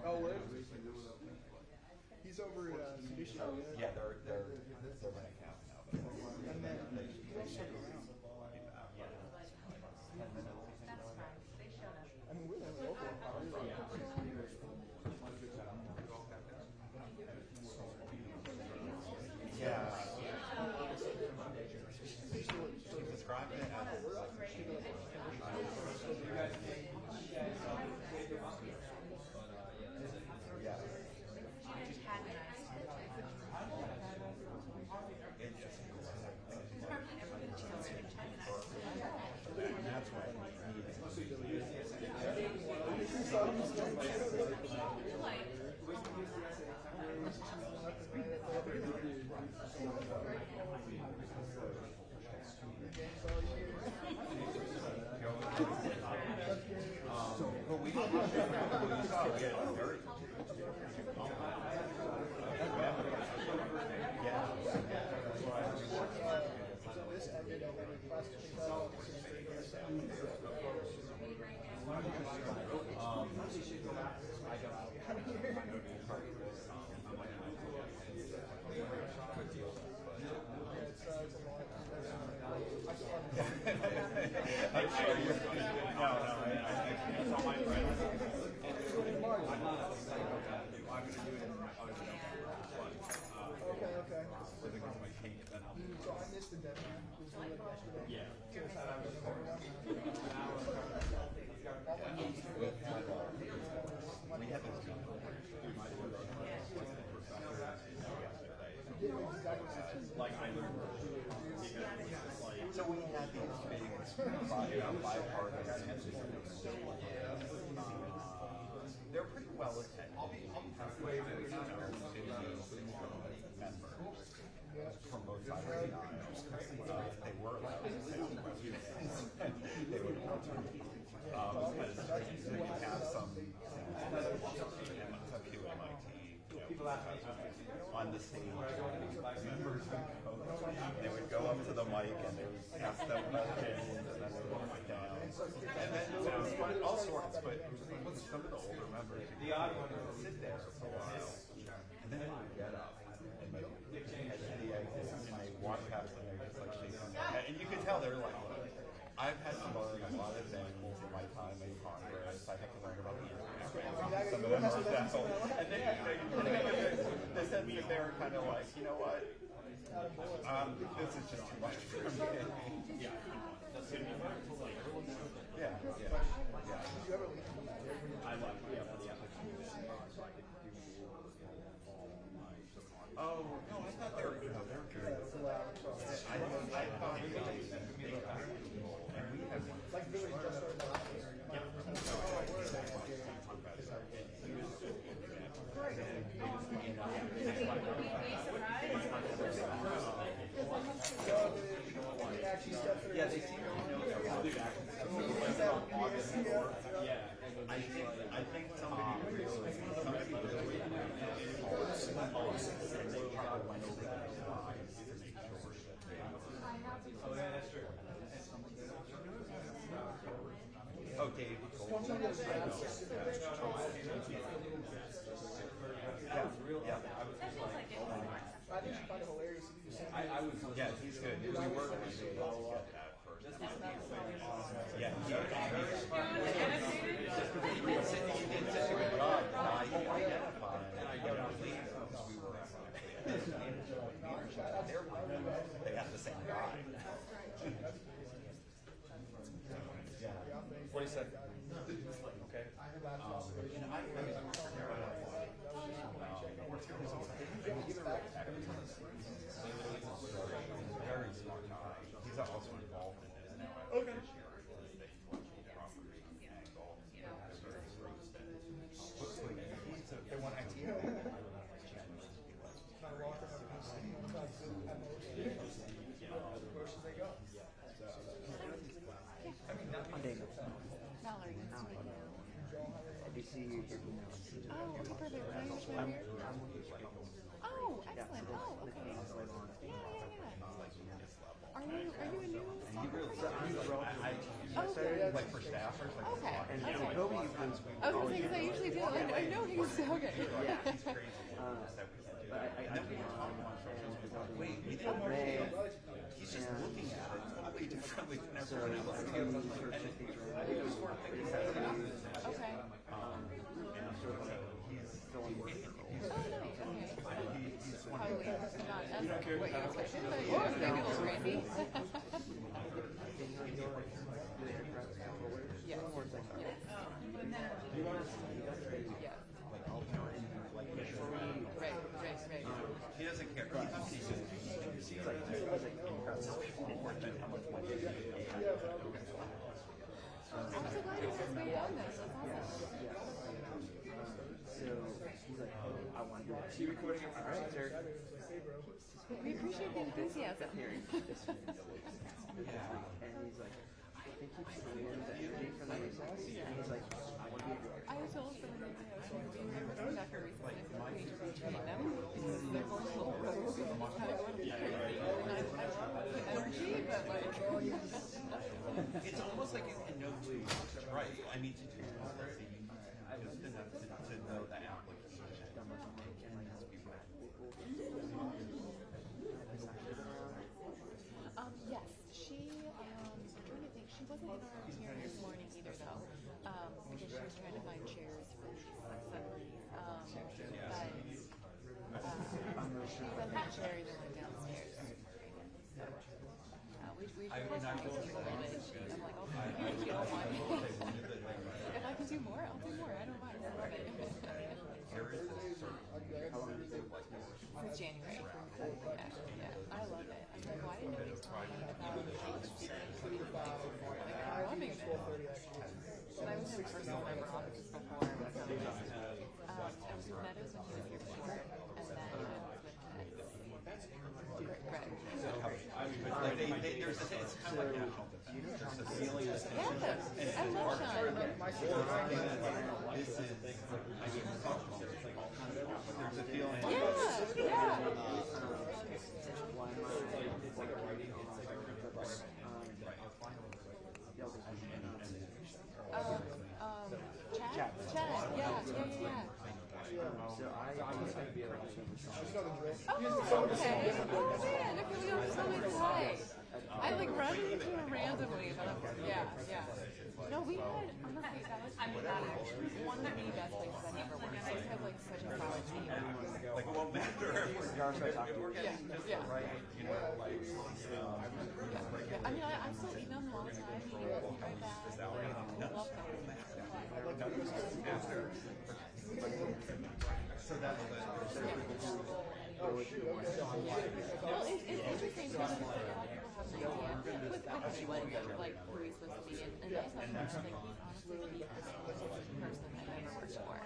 Oh, where? He's over at Judiciary. yeah, they're running out now. But And then they shut it around. That's fine. They showed up. I mean, we're the only local. yeah. She described it as yeah. And that's why we need So we had these big bipartisan. They're pretty well attended. From both sides of the aisle. They were allowed to say questions. They would want to. Because we have some a few MIT on the stage. Members would go up to the mic and they would ask them questions and then they would sit down. And then all sorts, but some of the older members would sit there for a while. And then they would get up and head to the exit and they walk past and they're just like shaking their head. And you could tell they're like, I've had to learn a lot of things in my time in Congress. I have to learn about the internet. Some of them are dental. And then the sense that they were kind of like, you know what? This is just too much for me. Yeah. I love it. Oh, no, I thought they were good. They're good. I thought and we have like really just started out. Yeah, they seem to know I think somebody really Oh, Dave. I think she found it hilarious. I was. Yeah, he's good. We were at first. Yeah, they got the same guy. What he said. Okay. Very smart guy. He's also involved in this now. Okay. They want IT. Oh, excellent. Oh, okay. Yeah. Are you a new software? Like for staffers, like Okay. and Kobe I was going to say, because I usually do. I know he's okay. yeah, he's crazy. Wait, we didn't know. He's just looking at it totally differently than everyone else. And it was sort of like Okay. he's still in work. He's one Probably of not as what you expected, but yeah, maybe a little crazy. Yes. Right. He doesn't care. He seems like more than how much money he I'm so glad you guys made on this. That's awesome. So he's like, oh, I want to do it. She recording it. All right, sir. We appreciate the enthusiasm. And he's like, I think he's feeling the energy from the recess. And he's like, I want to be here. I was told from the Dr. Reese that if we train them because they're both little rogues and kind of going to be crazy. And I love the energy, but like. It's almost like in no way right. I mean, to do just enough to know the application. Yes, she, I'm trying to think, she wasn't in our hearing this morning either though, because she was trying to find chairs for these subcommittees. But she doesn't have chair either one downstairs. So, we should work on it a little bit. I'm like, okay, if you don't mind. If I can do more, I'll do more. I don't mind. I love it. Since January. Yeah, I love it. I'm like, why didn't nobody tell me about I'm loving this. But I was in personal member offices before. So, I was with Meadows when he was here before, and then I was with Greg. It's kind of like there's a feeling of tension. Yeah, I love Sean. This is, I mean, there's a feeling. Yeah. Chad, yeah. So I was going to be able to Oh, okay. Oh, man, okay, we don't tell me today. I like run into him randomly, but yeah. No, we had, honestly, that was one of the best places I've ever worked. I just have like such a solid team. Like, it won't matter if we're getting just the right, you know, like, Yeah. I mean, I still email him all the time. He emails me right back. I love that. so that's Well, it's interesting because a lot of people have an idea with anyone that like who he's supposed to be, and that's like he's honestly the honestest person I've ever worked for.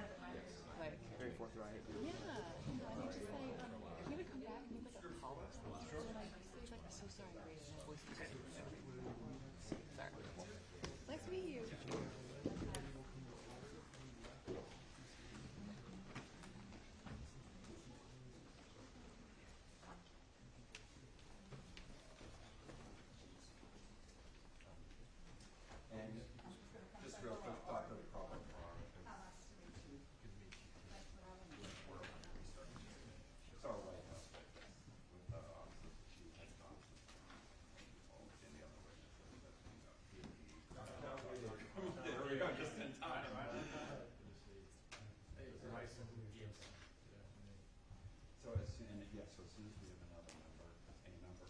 Like very forthright. yeah, and I just like he would come back and he'd like apologize. And like he's like, I'm so sorry, I raised my voice. Sorry. Nice to meet you. And just real quick thought for the problem. It's our White House with the office of the chief and the other witnesses. There we go, just in time. So as soon, so as soon as we have another member,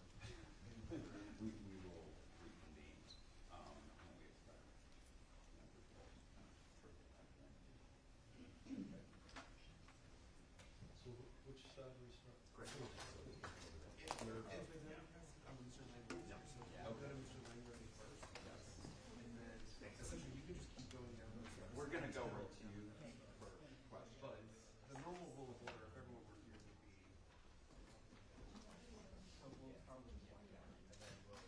we will reconvene. And we expect members will further that. So which side are we starting? Great. Essentially, you can just keep going down those steps. We're gonna go right to you for questions. But the normal rule of order, if everyone were here, would be. So we'll probably wind down and then we'll.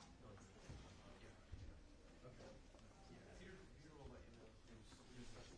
Okay. Here we'll let you know. There's special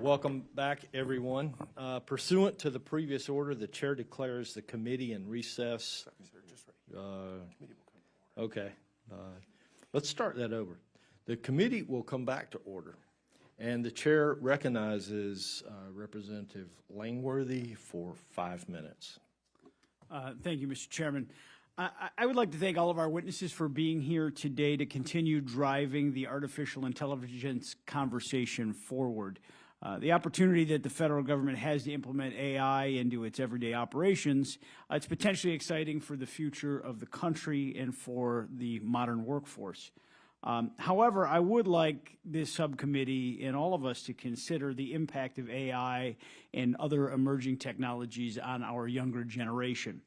Welcome back, everyone. Pursuant to the previous order, the chair declares the committee in recess. Okay. Let's start that over. The committee will come back to order, and the chair recognizes Representative Langworthy for 5 minutes. Thank you, Mr. Chairman. I would like to thank all of our witnesses for being here today to continue driving the artificial intelligence conversation forward. The opportunity that the federal government has to implement AI into its everyday operations, it's potentially exciting for the future of the country and for the modern workforce. However, I would like this subcommittee and all of us to consider the impact of AI and other emerging technologies on our younger generation.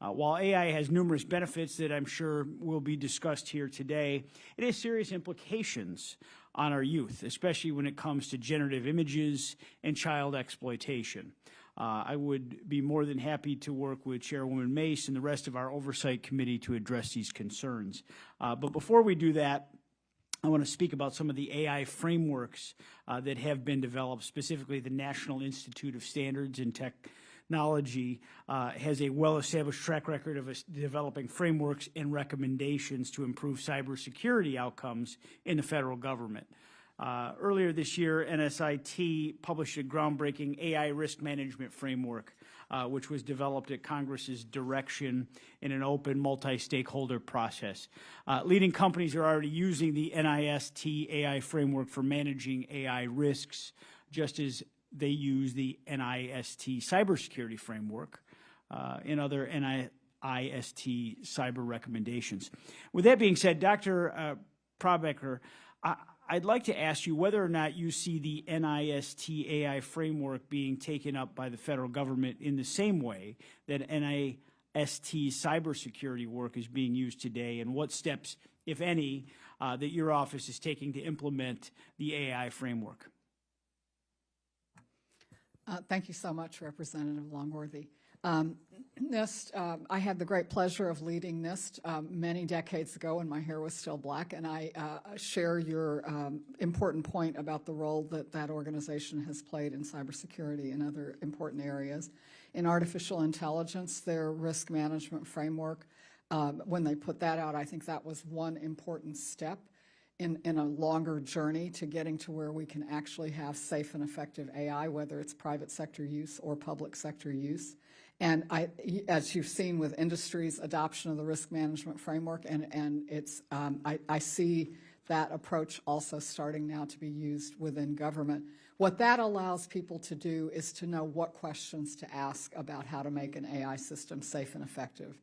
While AI has numerous benefits that I'm sure will be discussed here today, it has serious implications on our youth, especially when it comes to generative images and child exploitation. I would be more than happy to work with Chairwoman Mace and the rest of our Oversight Committee to address these concerns. But before we do that, I want to speak about some of the AI frameworks that have been developed. Specifically, the National Institute of Standards and Technology has a well-established track record of developing frameworks and recommendations to improve cybersecurity outcomes in the federal government. Earlier this year, NSIT published a groundbreaking AI risk management framework, which was developed at Congress's direction in an open multi-stakeholder process. Leading companies are already using the NIST AI framework for managing AI risks, just as they use the NIST cybersecurity framework and other NIST cyber recommendations. With that being said, Dr. Probecker, I'd like to ask you whether or not you see the NIST AI framework being taken up by the federal government in the same way that NIST cybersecurity work is being used today, and what steps, if any, that your office is taking to implement the AI framework. Thank you so much, Representative Longworthy. NIST, I had the great pleasure of leading NIST many decades ago when my hair was still black, and I share your important point about the role that that organization has played in cybersecurity and other important areas. In artificial intelligence, their risk management framework, when they put that out, I think that was one important step in a longer journey to getting to where we can actually have safe and effective AI, whether it's private sector use or public sector use. And as you've seen with industry's adoption of the risk management framework, and it's, I see that approach also starting now to be used within government. What that allows people to do is to know what questions to ask about how to make an AI system safe and effective.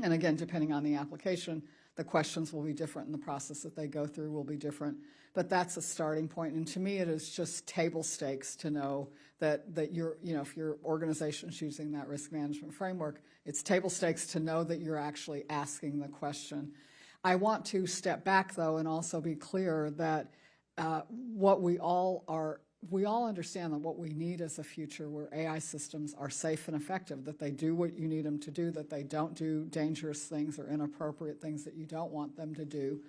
And again, depending on the application, the questions will be different and the process that they go through will be different. But that's a starting point. And to me, it is just table stakes to know that you're, if your organization is using that risk management framework, it's table stakes to know that you're actually asking the question. I want to step back, though, and also be clear that we all understand that what we need is a future where AI systems are safe and effective, that they do what you need them to do, that they don't do dangerous things or inappropriate things that you don't want them to do.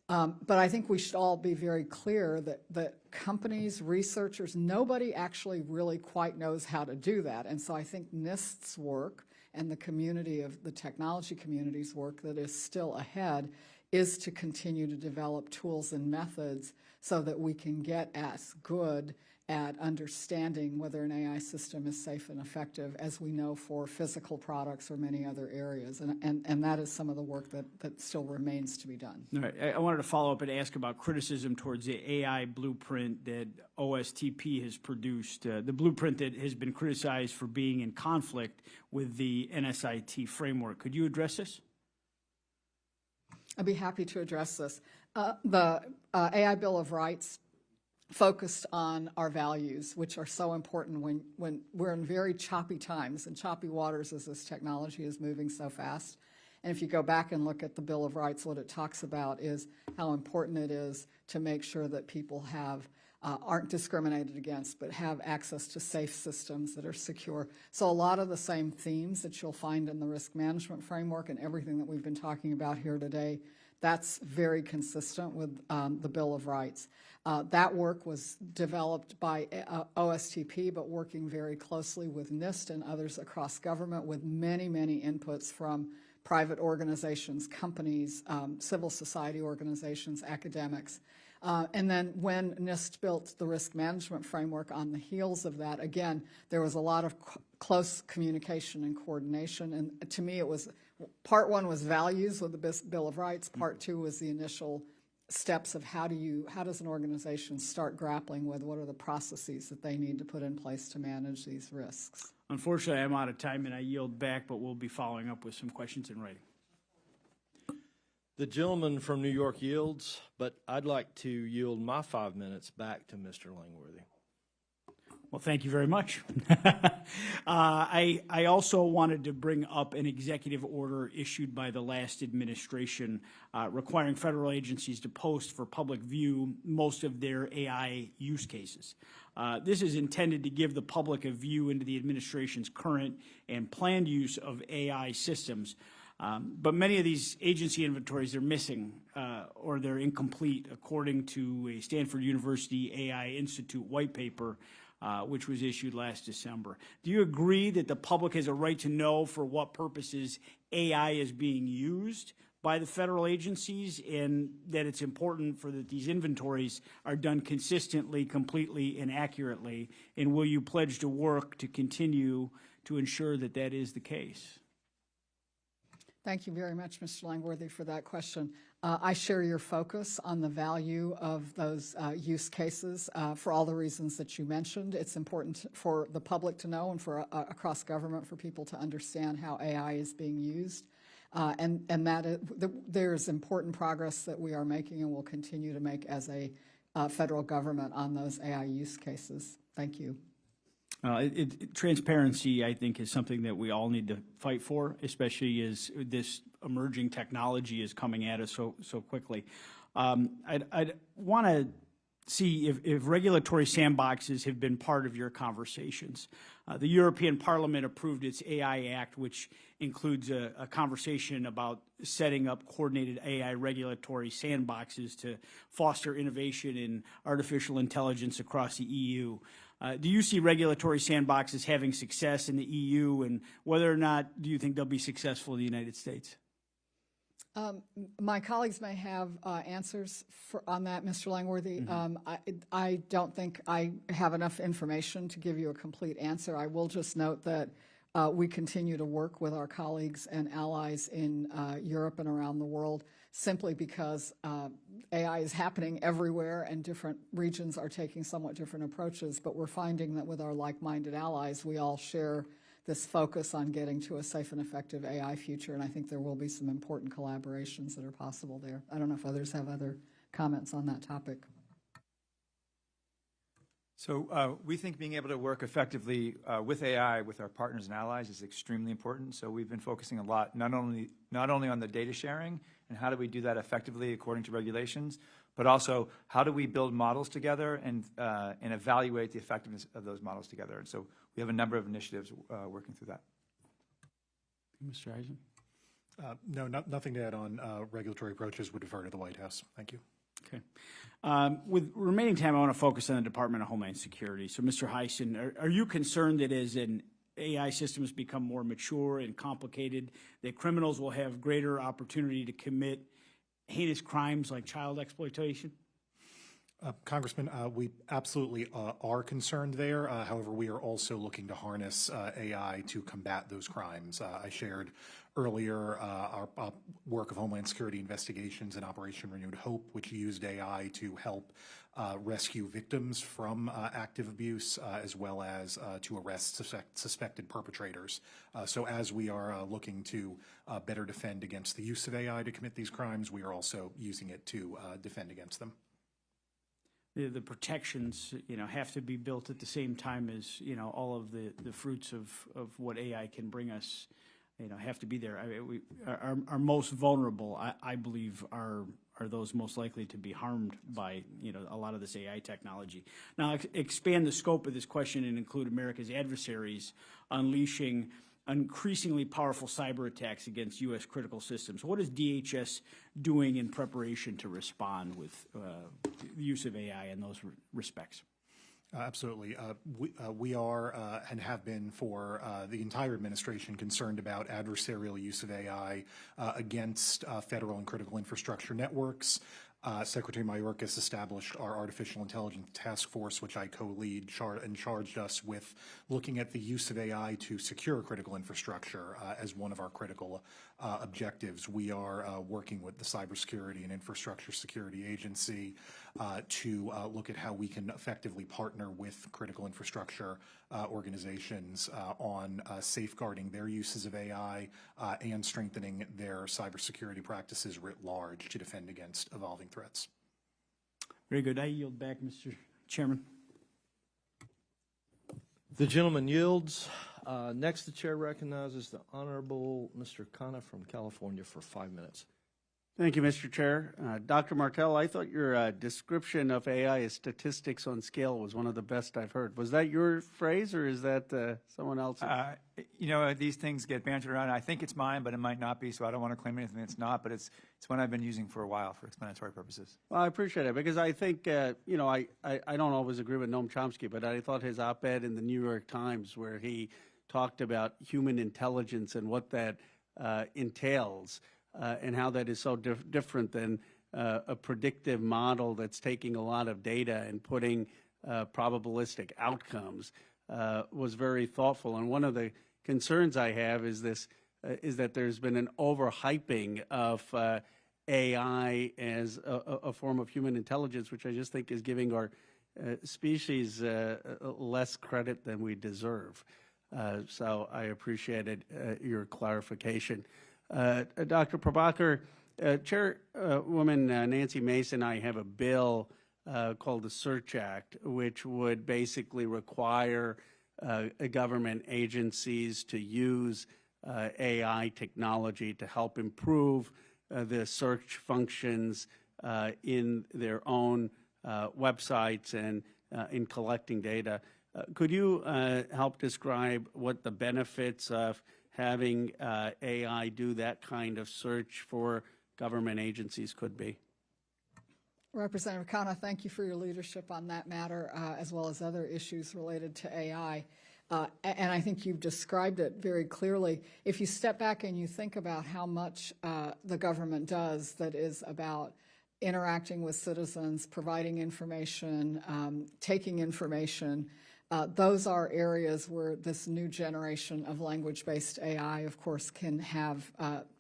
But I think we should all be very clear that companies, researchers, nobody actually really quite knows how to do that. And so I think NIST's work and the community of the technology community's work that is still ahead is to continue to develop tools and methods so that we can get as good at understanding whether an AI system is safe and effective as we know for physical products or many other areas. And that is some of the work that still remains to be done. All right. I wanted to follow up and ask about criticism towards the AI blueprint that OSTP has produced, the blueprint that has been criticized for being in conflict with the NSIT framework. Could you address this? I'd be happy to address this. The AI Bill of Rights focused on our values, which are so important when we're in very choppy times and choppy waters as this technology is moving so fast. And if you go back and look at the Bill of Rights, what it talks about is how important it is to make sure that people aren't discriminated against, but have access to safe systems that are secure. So a lot of the same themes that you'll find in the risk management framework and everything that we've been talking about here today, that's very consistent with the Bill of Rights. That work was developed by OSTP, but working very closely with NIST and others across government with many, many inputs from private organizations, companies, civil society organizations, academics. And then when NIST built the risk management framework on the heels of that, again, there was a lot of close communication and coordination. And to me, it was part one was values with the Bill of Rights. Part two was the initial steps of how does an organization start grappling with what are the processes that they need to put in place to manage these risks. Unfortunately, I'm out of time and I yield back, but we'll be following up with some questions in writing. The gentleman from New York yields, but I'd like to yield my 5 minutes back to Mr. Langworthy. Well, thank you very much. I also wanted to bring up an executive order issued by the last administration requiring federal agencies to post for public view most of their AI use cases. This is intended to give the public a view into the administration's current and planned use of AI systems. But many of these agency inventories are missing or they're incomplete, according to a Stanford University AI Institute white paper which was issued last December. Do you agree that the public has a right to know for what purposes AI is being used by the federal agencies, and that it's important for that these inventories are done consistently, completely, and accurately? And will you pledge to work to continue to ensure that that is the case? Thank you very much, Mr. Langworthy, for that question. I share your focus on the value of those use cases for all the reasons that you mentioned. It's important for the public to know and for across government for people to understand how AI is being used. And that there's important progress that we are making and will continue to make as a federal government on those AI use cases. Thank you. Transparency, I think, is something that we all need to fight for, especially as this emerging technology is coming at us so quickly. I'd want to see if regulatory sandboxes have been part of your conversations. The European Parliament approved its AI Act, which includes a conversation about setting up coordinated AI regulatory sandboxes to foster innovation in artificial intelligence across the EU. Do you see regulatory sandboxes having success in the EU, and whether or not do you think they'll be successful in the United States? My colleagues may have answers on that, Mr. Langworthy. I don't think I have enough information to give you a complete answer. I will just note that we continue to work with our colleagues and allies in Europe and around the world simply because AI is happening everywhere and different regions are taking somewhat different approaches, but we're finding that with our like-minded allies, we all share this focus on getting to a safe and effective AI future, and I think there will be some important collaborations that are possible there. I don't know if others have other comments on that topic. So we think being able to work effectively with AI with our partners and allies is extremely important. So we've been focusing a lot not only on the data sharing and how do we do that effectively according to regulations, but also how do we build models together and evaluate the effectiveness of those models together. And so we have a number of initiatives working through that. Mr. Eisen? No, nothing to add on regulatory approaches. Would defer to the White House. Thank you. Okay. With remaining time, I want to focus on the Department of Homeland Security. So, Mr. Heisen, are you concerned that as an AI systems become more mature and complicated, that criminals will have greater opportunity to commit heinous crimes like child exploitation? Congressman, we absolutely are concerned there. However, we are also looking to harness AI to combat those crimes. I shared earlier our work of Homeland Security investigations and Operation Renewed Hope, which used AI to help rescue victims from active abuse, as well as to arrest suspected perpetrators. So as we are looking to better defend against the use of AI to commit these crimes, we are also using it to defend against them. The protections, have to be built at the same time as, all of the fruits of what AI can bring us, have to be there. Our most vulnerable, I believe, are those most likely to be harmed by, a lot of this AI technology. Now, expand the scope of this question and include America's adversaries unleashing increasingly powerful cyber attacks against U.S. critical systems. What is DHS doing in preparation to respond with the use of AI in those respects? Absolutely. We are and have been for the entire administration concerned about adversarial use of AI against federal and critical infrastructure networks. Secretary Mayorkas established our Artificial Intelligence Task Force, which I co-lead, and charged us with looking at the use of AI to secure critical infrastructure as one of our critical objectives. We are working with the Cybersecurity and Infrastructure Security Agency to look at how we can effectively partner with critical infrastructure organizations on safeguarding their uses of AI and strengthening their cybersecurity practices writ large to defend against evolving threats. Very good. I yield back, Mr. Chairman. The gentleman yields. Next, the chair recognizes the Honorable Mr. Khanna from California for 5 minutes. Thank you, Mr. Chair. Dr. Martell, I thought your description of AI as statistics on scale was one of the best I've heard. Was that your phrase, or is that someone else's? You know, these things get bantered around. I think it's mine, but it might not be, so I don't want to claim anything that's not, but it's one I've been using for a while for explanatory purposes. Well, I appreciate it, because I think, you know, I don't always agree with Noam Chomsky, but I thought his op-ed in the New York Times, where he talked about human intelligence and what that entails, and how that is so different than a predictive model that's taking a lot of data and putting probabilistic outcomes, was very thoughtful. And one of the concerns I have is that there's been an overhyping of AI as a form of human intelligence, which I just think is giving our species less credit than we deserve. So I appreciated your clarification. Dr. Prabhakar, Chairwoman Nancy Mason and I have a bill called the Search Act, which would basically require government agencies to use AI technology to help improve the search functions in their own websites and in collecting data. Could you help describe what the benefits of having AI do that kind of search for government agencies could be? Representative Khanna, thank you for your leadership on that matter, as well as other issues related to AI. And I think you've described it very clearly. If you step back and you think about how much the government does that is about interacting with citizens, providing information, taking information, those are areas where this new generation of language-based AI, of course, can have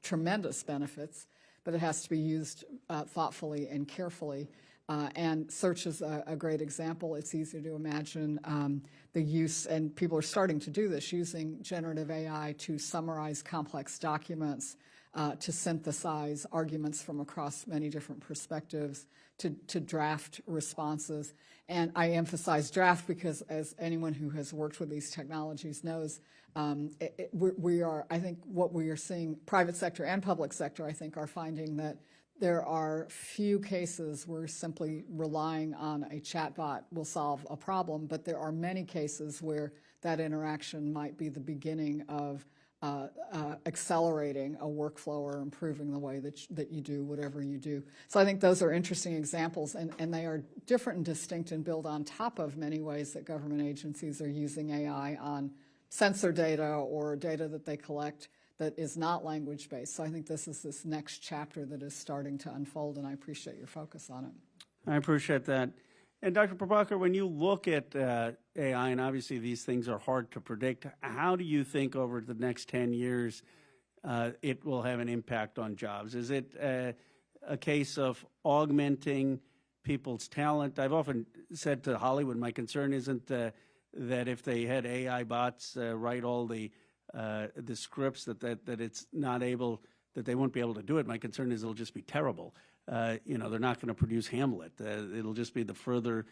tremendous benefits, but it has to be used thoughtfully and carefully. And search is a great example. It's easy to imagine the use, and people are starting to do this, using generative AI to summarize complex documents, to synthesize arguments from across many different perspectives, to draft responses. And I emphasize draft because, as anyone who has worked with these technologies knows, we are, I think what we are seeing, private sector and public sector, I think, are finding that there are few cases where simply relying on a chatbot will solve a problem, but there are many cases where that interaction might be the beginning of accelerating a workflow or improving the way that you do whatever you do. So I think those are interesting examples, and they are different and distinct and build on top of many ways that government agencies are using AI on sensor data or data that they collect that is not language-based. So I think this is this next chapter that is starting to unfold, and I appreciate your focus on it. I appreciate that. And Dr. Prabhakar, when you look at AI, and obviously these things are hard to predict, how do you think over the next 10 years it will have an impact on jobs? Is it a case of augmenting people's talent? I've often said to Hollywood, my concern isn't that if they had AI bots write all the scripts that it's not able, that they won't be able to do it. My concern is it'll just be terrible. You know, they're not going to produce Hamlet. It'll just be the further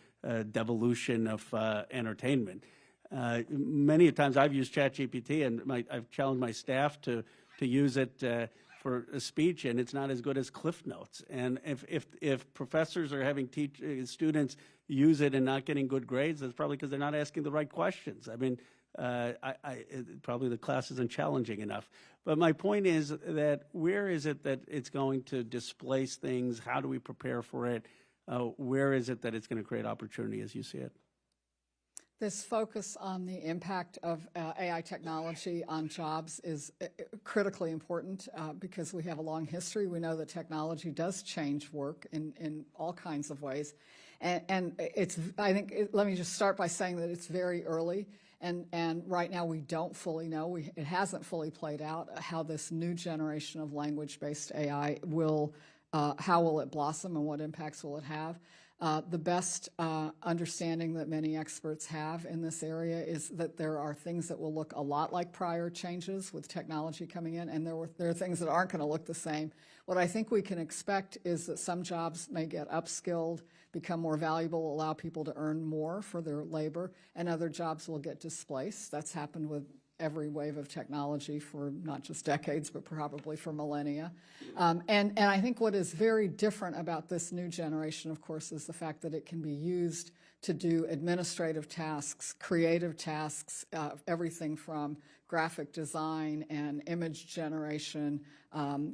devolution of entertainment. Many times I've used ChatGPT, and I've challenged my staff to use it for a speech, and it's not as good as Cliff Notes. And if professors are having students use it and not getting good grades, that's probably because they're not asking the right questions. I mean, probably the class isn't challenging enough. But my point is that where is it that it's going to displace things? How do we prepare for it? Where is it that it's going to create opportunity as you see it? This focus on the impact of AI technology on jobs is critically important because we have a long history. We know that technology does change work in all kinds of ways. And it's, I think, let me just start by saying that it's very early. And right now we don't fully know, it hasn't fully played out how this new generation of language-based AI will, how will it blossom and what impacts will it have. The best understanding that many experts have in this area is that there are things that will look a lot like prior changes with technology coming in, and there are things that aren't going to look the same. What I think we can expect is that some jobs may get upskilled, become more valuable, allow people to earn more for their labor, and other jobs will get displaced. That's happened with every wave of technology for not just decades, but probably for millennia. And I think what is very different about this new generation, of course, is the fact that it can be used to do administrative tasks, creative tasks, everything from graphic design and image generation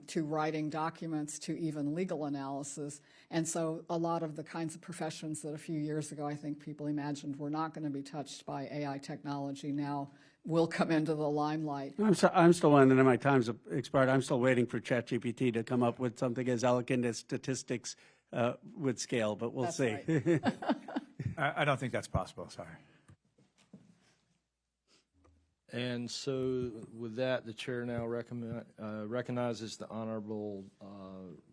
to writing documents to even legal analysis. And so a lot of the kinds of professions that a few years ago I think people imagined were not going to be touched by AI technology now will come into the limelight. I'm still wondering, and my time's expired, I'm still waiting for ChatGPT to come up with something as elegant as statistics would scale, but we'll see. Right. I don't think that's possible, sorry. And so with that, the chair now recognizes the Honorable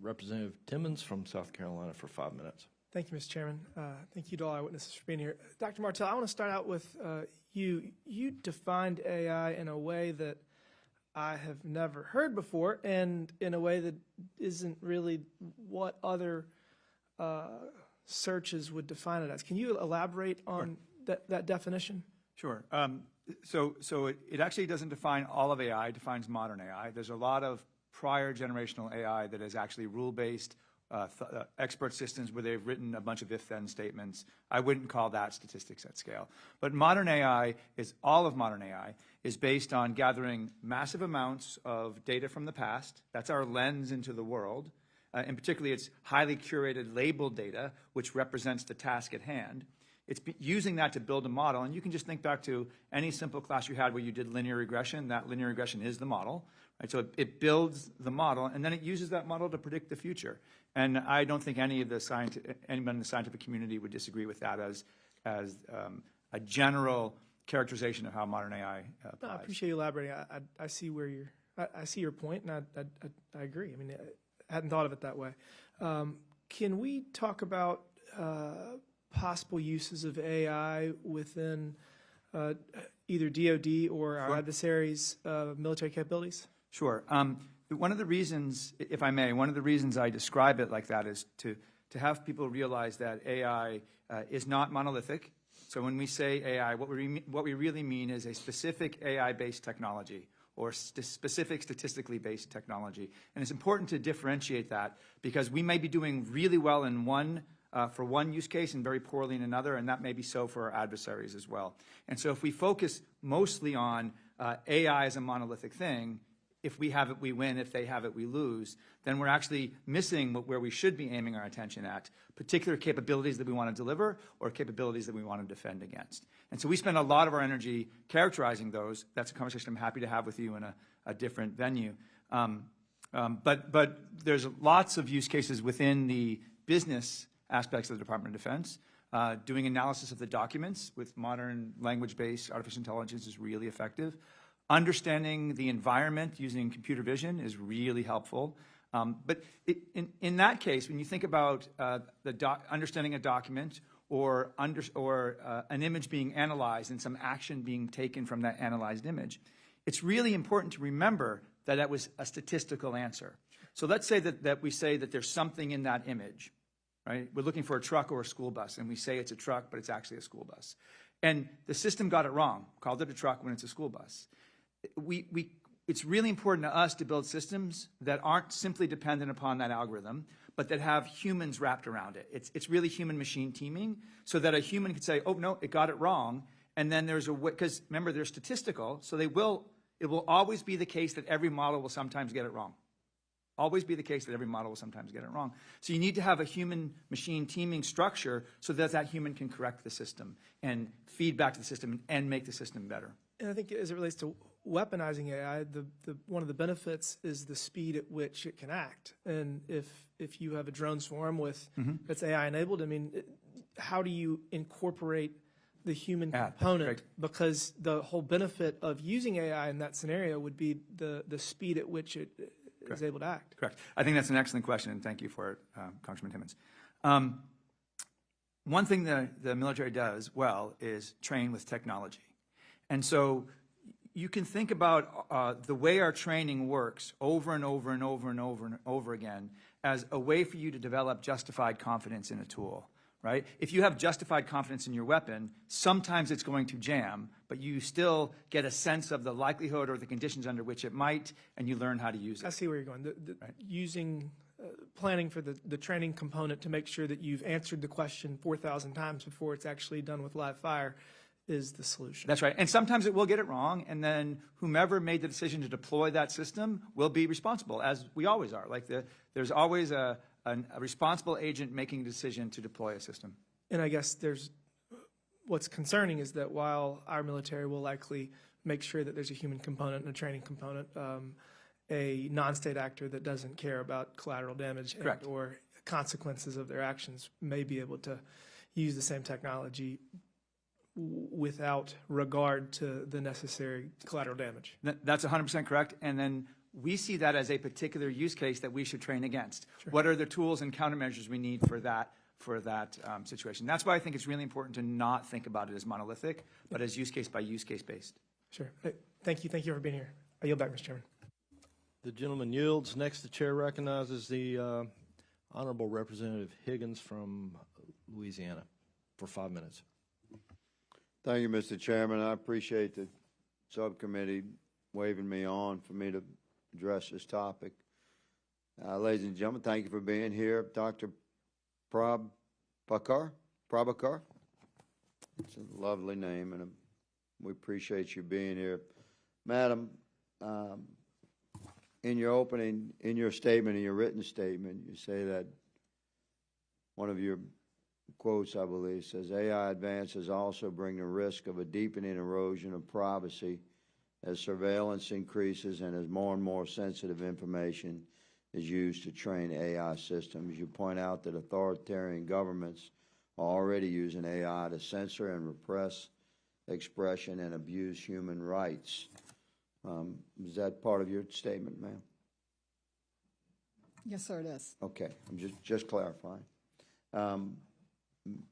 Representative Timmons from South Carolina for 5 minutes. Thank you, Mr. Chairman. Thank you to all eyewitnesses for being here. Dr. Martell, I want to start out with you. You defined AI in a way that I have never heard before, and in a way that isn't really what other searches would define it as. Can you elaborate on that definition? Sure. So it actually doesn't define all of AI, it defines modern AI. There's a lot of prior generational AI that is actually rule-based, expert systems where they've written a bunch of if-then statements. I wouldn't call that statistics at scale. But modern AI all of modern AI is based on gathering massive amounts of data from the past. That's our lens into the world. And particularly, it's highly curated labeled data, which represents the task at hand. It's using that to build a model, and you can just think back to any simple class you had where you did linear regression. That linear regression is the model, right? So it builds the model, and then it uses that model to predict the future. And I don't think anyone in the scientific community would disagree with that as a general characterization of how modern AI applies. No, I appreciate you elaborating. I see where I see your point, and I agree. I mean, I hadn't thought of it that way. Can we talk about possible uses of AI within either DoD or our adversaries' military capabilities? Sure. One of the reasons, if I may, one of the reasons I describe it like that is to have people realize that AI is not monolithic. So when we say AI, what we really mean is a specific AI-based technology or specific statistically based technology. And it's important to differentiate that because we may be doing really well in for one use case and very poorly in another, and that may be so for our adversaries as well. And so if we focus mostly on AI as a monolithic thing, if we have it, we win. If they have it, we lose. Then we're actually missing where we should be aiming our attention at, particular capabilities that we want to deliver or capabilities that we want to defend against. And so we spend a lot of our energy characterizing those. That's a conversation I'm happy to have with you in a different venue. But there's lots of use cases within the business aspects of the Department of Defense. Doing analysis of the documents with modern language-based artificial intelligence is really effective. Understanding the environment using computer vision is really helpful. But in that case, when you think about understanding a document or an image being analyzed and some action being taken from that analyzed image, it's really important to remember that that was a statistical answer. So let's say that we say that there's something in that image. Right? We're looking for a truck or a school bus, and we say it's a truck, but it's actually a school bus. And the system got it wrong, called it a truck when it's a school bus. It's really important to us to build systems that aren't simply dependent upon that algorithm, but that have humans wrapped around it. It's really human-machine teaming, so that a human could say, oh, no, it got it wrong, and then there's because remember, they're statistical, so it will always be the case that every model will sometimes get it wrong. Always be the case that every model will sometimes get it wrong. So you need to have a human-machine teaming structure so that that human can correct the system and feed back to the system and make the system better. And I think as it relates to weaponizing AI, one of the benefits is the speed at which it can act. And if you have a drone swarm that's AI enabled, I mean, how do you incorporate the human Yeah, component, great. because the whole benefit of using AI in that scenario would be the speed at which it is able to act. Correct. I think that's an excellent question, and thank you for it, Congressman Timmons. One thing the military does well is train with technology. And so you can think about the way our training works over and over and over and over and over again as a way for you to develop justified confidence in a tool, right? If you have justified confidence in your weapon, sometimes it's going to jam, but you still get a sense of the likelihood or the conditions under which it might, and you learn how to use it. I see where you're going. Using planning for the training component to make sure that you've answered the question 4,000 times before it's actually done with live fire is the solution. That's right. And sometimes it will get it wrong, and then whomever made the decision to deploy that system will be responsible, as we always are. Like there's always a responsible agent making a decision to deploy a system. And I guess what's concerning is that while our military will likely make sure that there's a human component and a training component, a non-state actor that doesn't care about collateral damage or consequences of their actions may be able to use the same technology without regard to the necessary collateral damage. That's 100% correct. And then we see that as a particular use case that we should train against. Sure. What are the tools and countermeasures we need for that situation? That's why I think it's really important to not think about it as monolithic, but as use case by use case based. Sure. Thank you. Thank you for being here. I yield back, Mr. Chairman. The gentleman yields. Next, the chair recognizes the Honorable Representative Higgins from Louisiana for 5 minutes. Thank you, Mr. Chairman. I appreciate the subcommittee waving me on for me to address this topic. Ladies and gentlemen, thank you for being here. Dr. Prabhakar? It's a lovely name, and we appreciate you being here. Madam, in your statement, in your written statement, you say that one of your quotes, I believe, says, AI advances also bring the risk of a deepening erosion of privacy as surveillance increases and as more and more sensitive information is used to train AI systems. You point out that authoritarian governments are already using AI to censor and repress expression and abuse human rights. Is that part of your statement, ma'am? Yes, sir, it is. Okay, I'm just clarifying.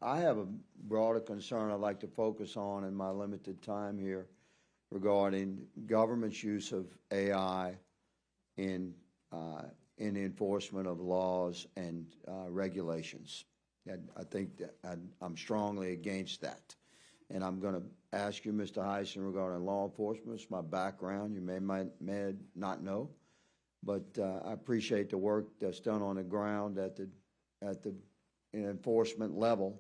I have a broader concern I'd like to focus on in my limited time here regarding government's use of AI in the enforcement of laws and regulations. And I think that I'm strongly against that. And I'm going to ask you, Mr. Heisen, regarding law enforcement. It's my background. You may not know, but I appreciate the work that's done on the ground at the enforcement level,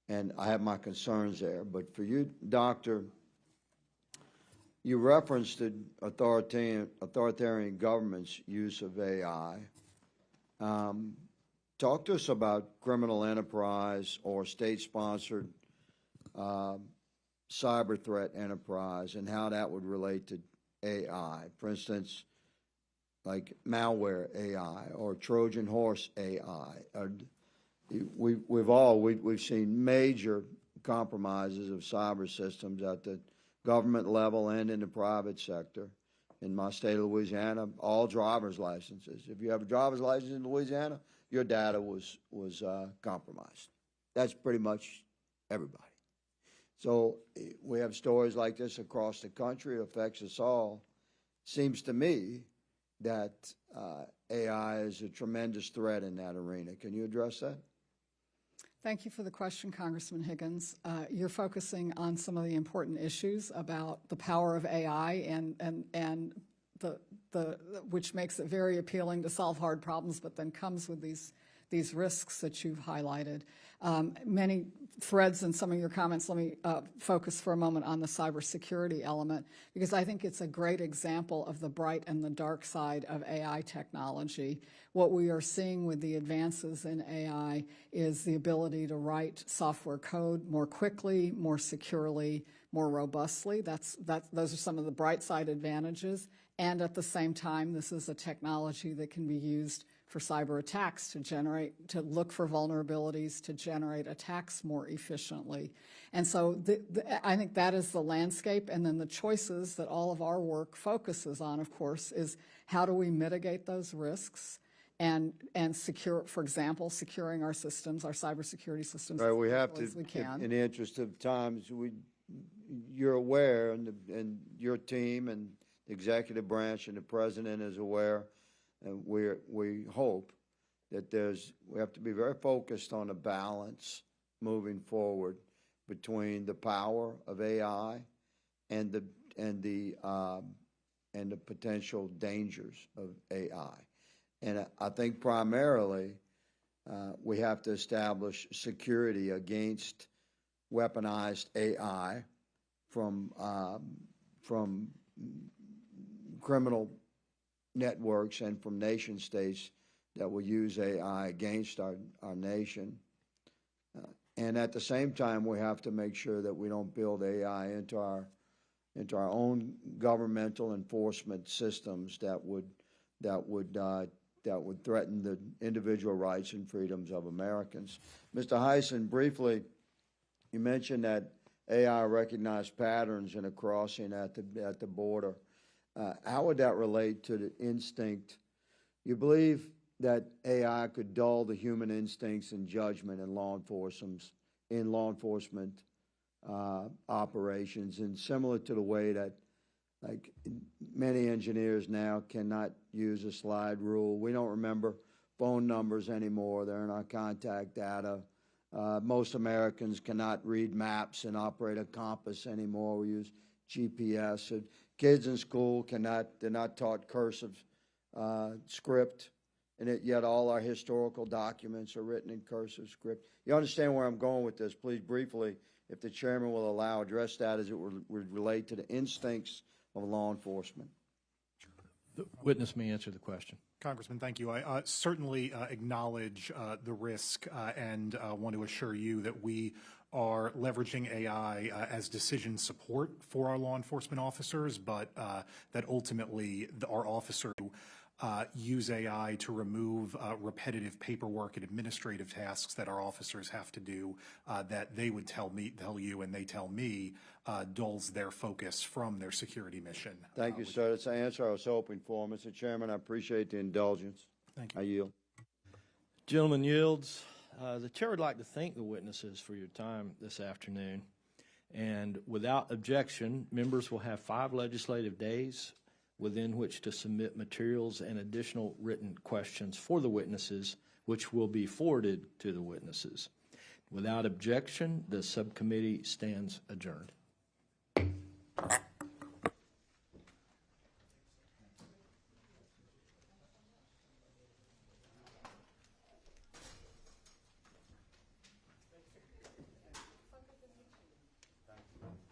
and I have my concerns there. But for you, Doctor, you referenced the authoritarian government's use of AI. Talk to us about criminal enterprise or state-sponsored cyber threat enterprise and how that would relate to AI. For instance, like malware AI or Trojan horse AI. We've seen major compromises of cyber systems at the government level and in the private sector. In my state of Louisiana, all driver's licenses. If you have a driver's license in Louisiana, your data was compromised. That's pretty much everybody. So we have stories like this across the country. It affects us all. Seems to me that AI is a tremendous threat in that arena. Can you address that? Thank you for the question, Congressman Higgins. You're focusing on some of the important issues about the power of AI and which makes it very appealing to solve hard problems, but then comes with these risks that you've highlighted. Many threads in some of your comments. Let me focus for a moment on the cybersecurity element, because I think it's a great example of the bright and the dark side of AI technology. What we are seeing with the advances in AI is the ability to write software code more quickly, more securely, more robustly. Those are some of the bright side advantages. And at the same time, this is a technology that can be used for cyber attacks to look for vulnerabilities, to generate attacks more efficiently. And so I think that is the landscape. And then the choices that all of our work focuses on, of course, is how do we mitigate those risks and secure, for example, securing our systems, our cybersecurity systems Right, we have as we can. in the interest of time, you're aware, and your team and the executive branch and the president is aware, and we hope that we have to be very focused on a balance moving forward between the power of AI and the potential dangers of AI. And I think primarily we have to establish security against weaponized AI from criminal networks and from nation states that will use AI against our nation. And at the same time, we have to make sure that we don't build AI into our own governmental enforcement systems that would threaten the individual rights and freedoms of Americans. Mr. Heisen, briefly, you mentioned that AI recognized patterns in a crossing at the border. How would that relate to the instinct? You believe that AI could dull the human instincts and judgment in law enforcement operations, and similar to the way that, like, many engineers now cannot use a slide rule. We don't remember phone numbers anymore. They're in our contact data. Most Americans cannot read maps and operate a compass anymore. We use GPS. So kids in school they're not taught cursive script, and yet all our historical documents are written in cursive script. You understand where I'm going with this? Please briefly, if the chairman will allow, address that as it would relate to the instincts of law enforcement. The witness may answer the question. Congressman, thank you. I certainly acknowledge the risk and want to assure you that we are leveraging AI as decision support for our law enforcement officers, but that ultimately our officers use AI to remove repetitive paperwork and administrative tasks that our officers have to do that they would tell you, and they tell me, dulls their focus from their security mission. Thank you, sir. That's the answer I was hoping for. Mr. Chairman, I appreciate the indulgence. Thank you. I yield. Gentleman yields. The chair would like to thank the witnesses for your time this afternoon. And without objection, members will have 5 legislative days within which to submit materials and additional written questions for the witnesses, which will be forwarded to the witnesses. Without objection, the subcommittee stands adjourned.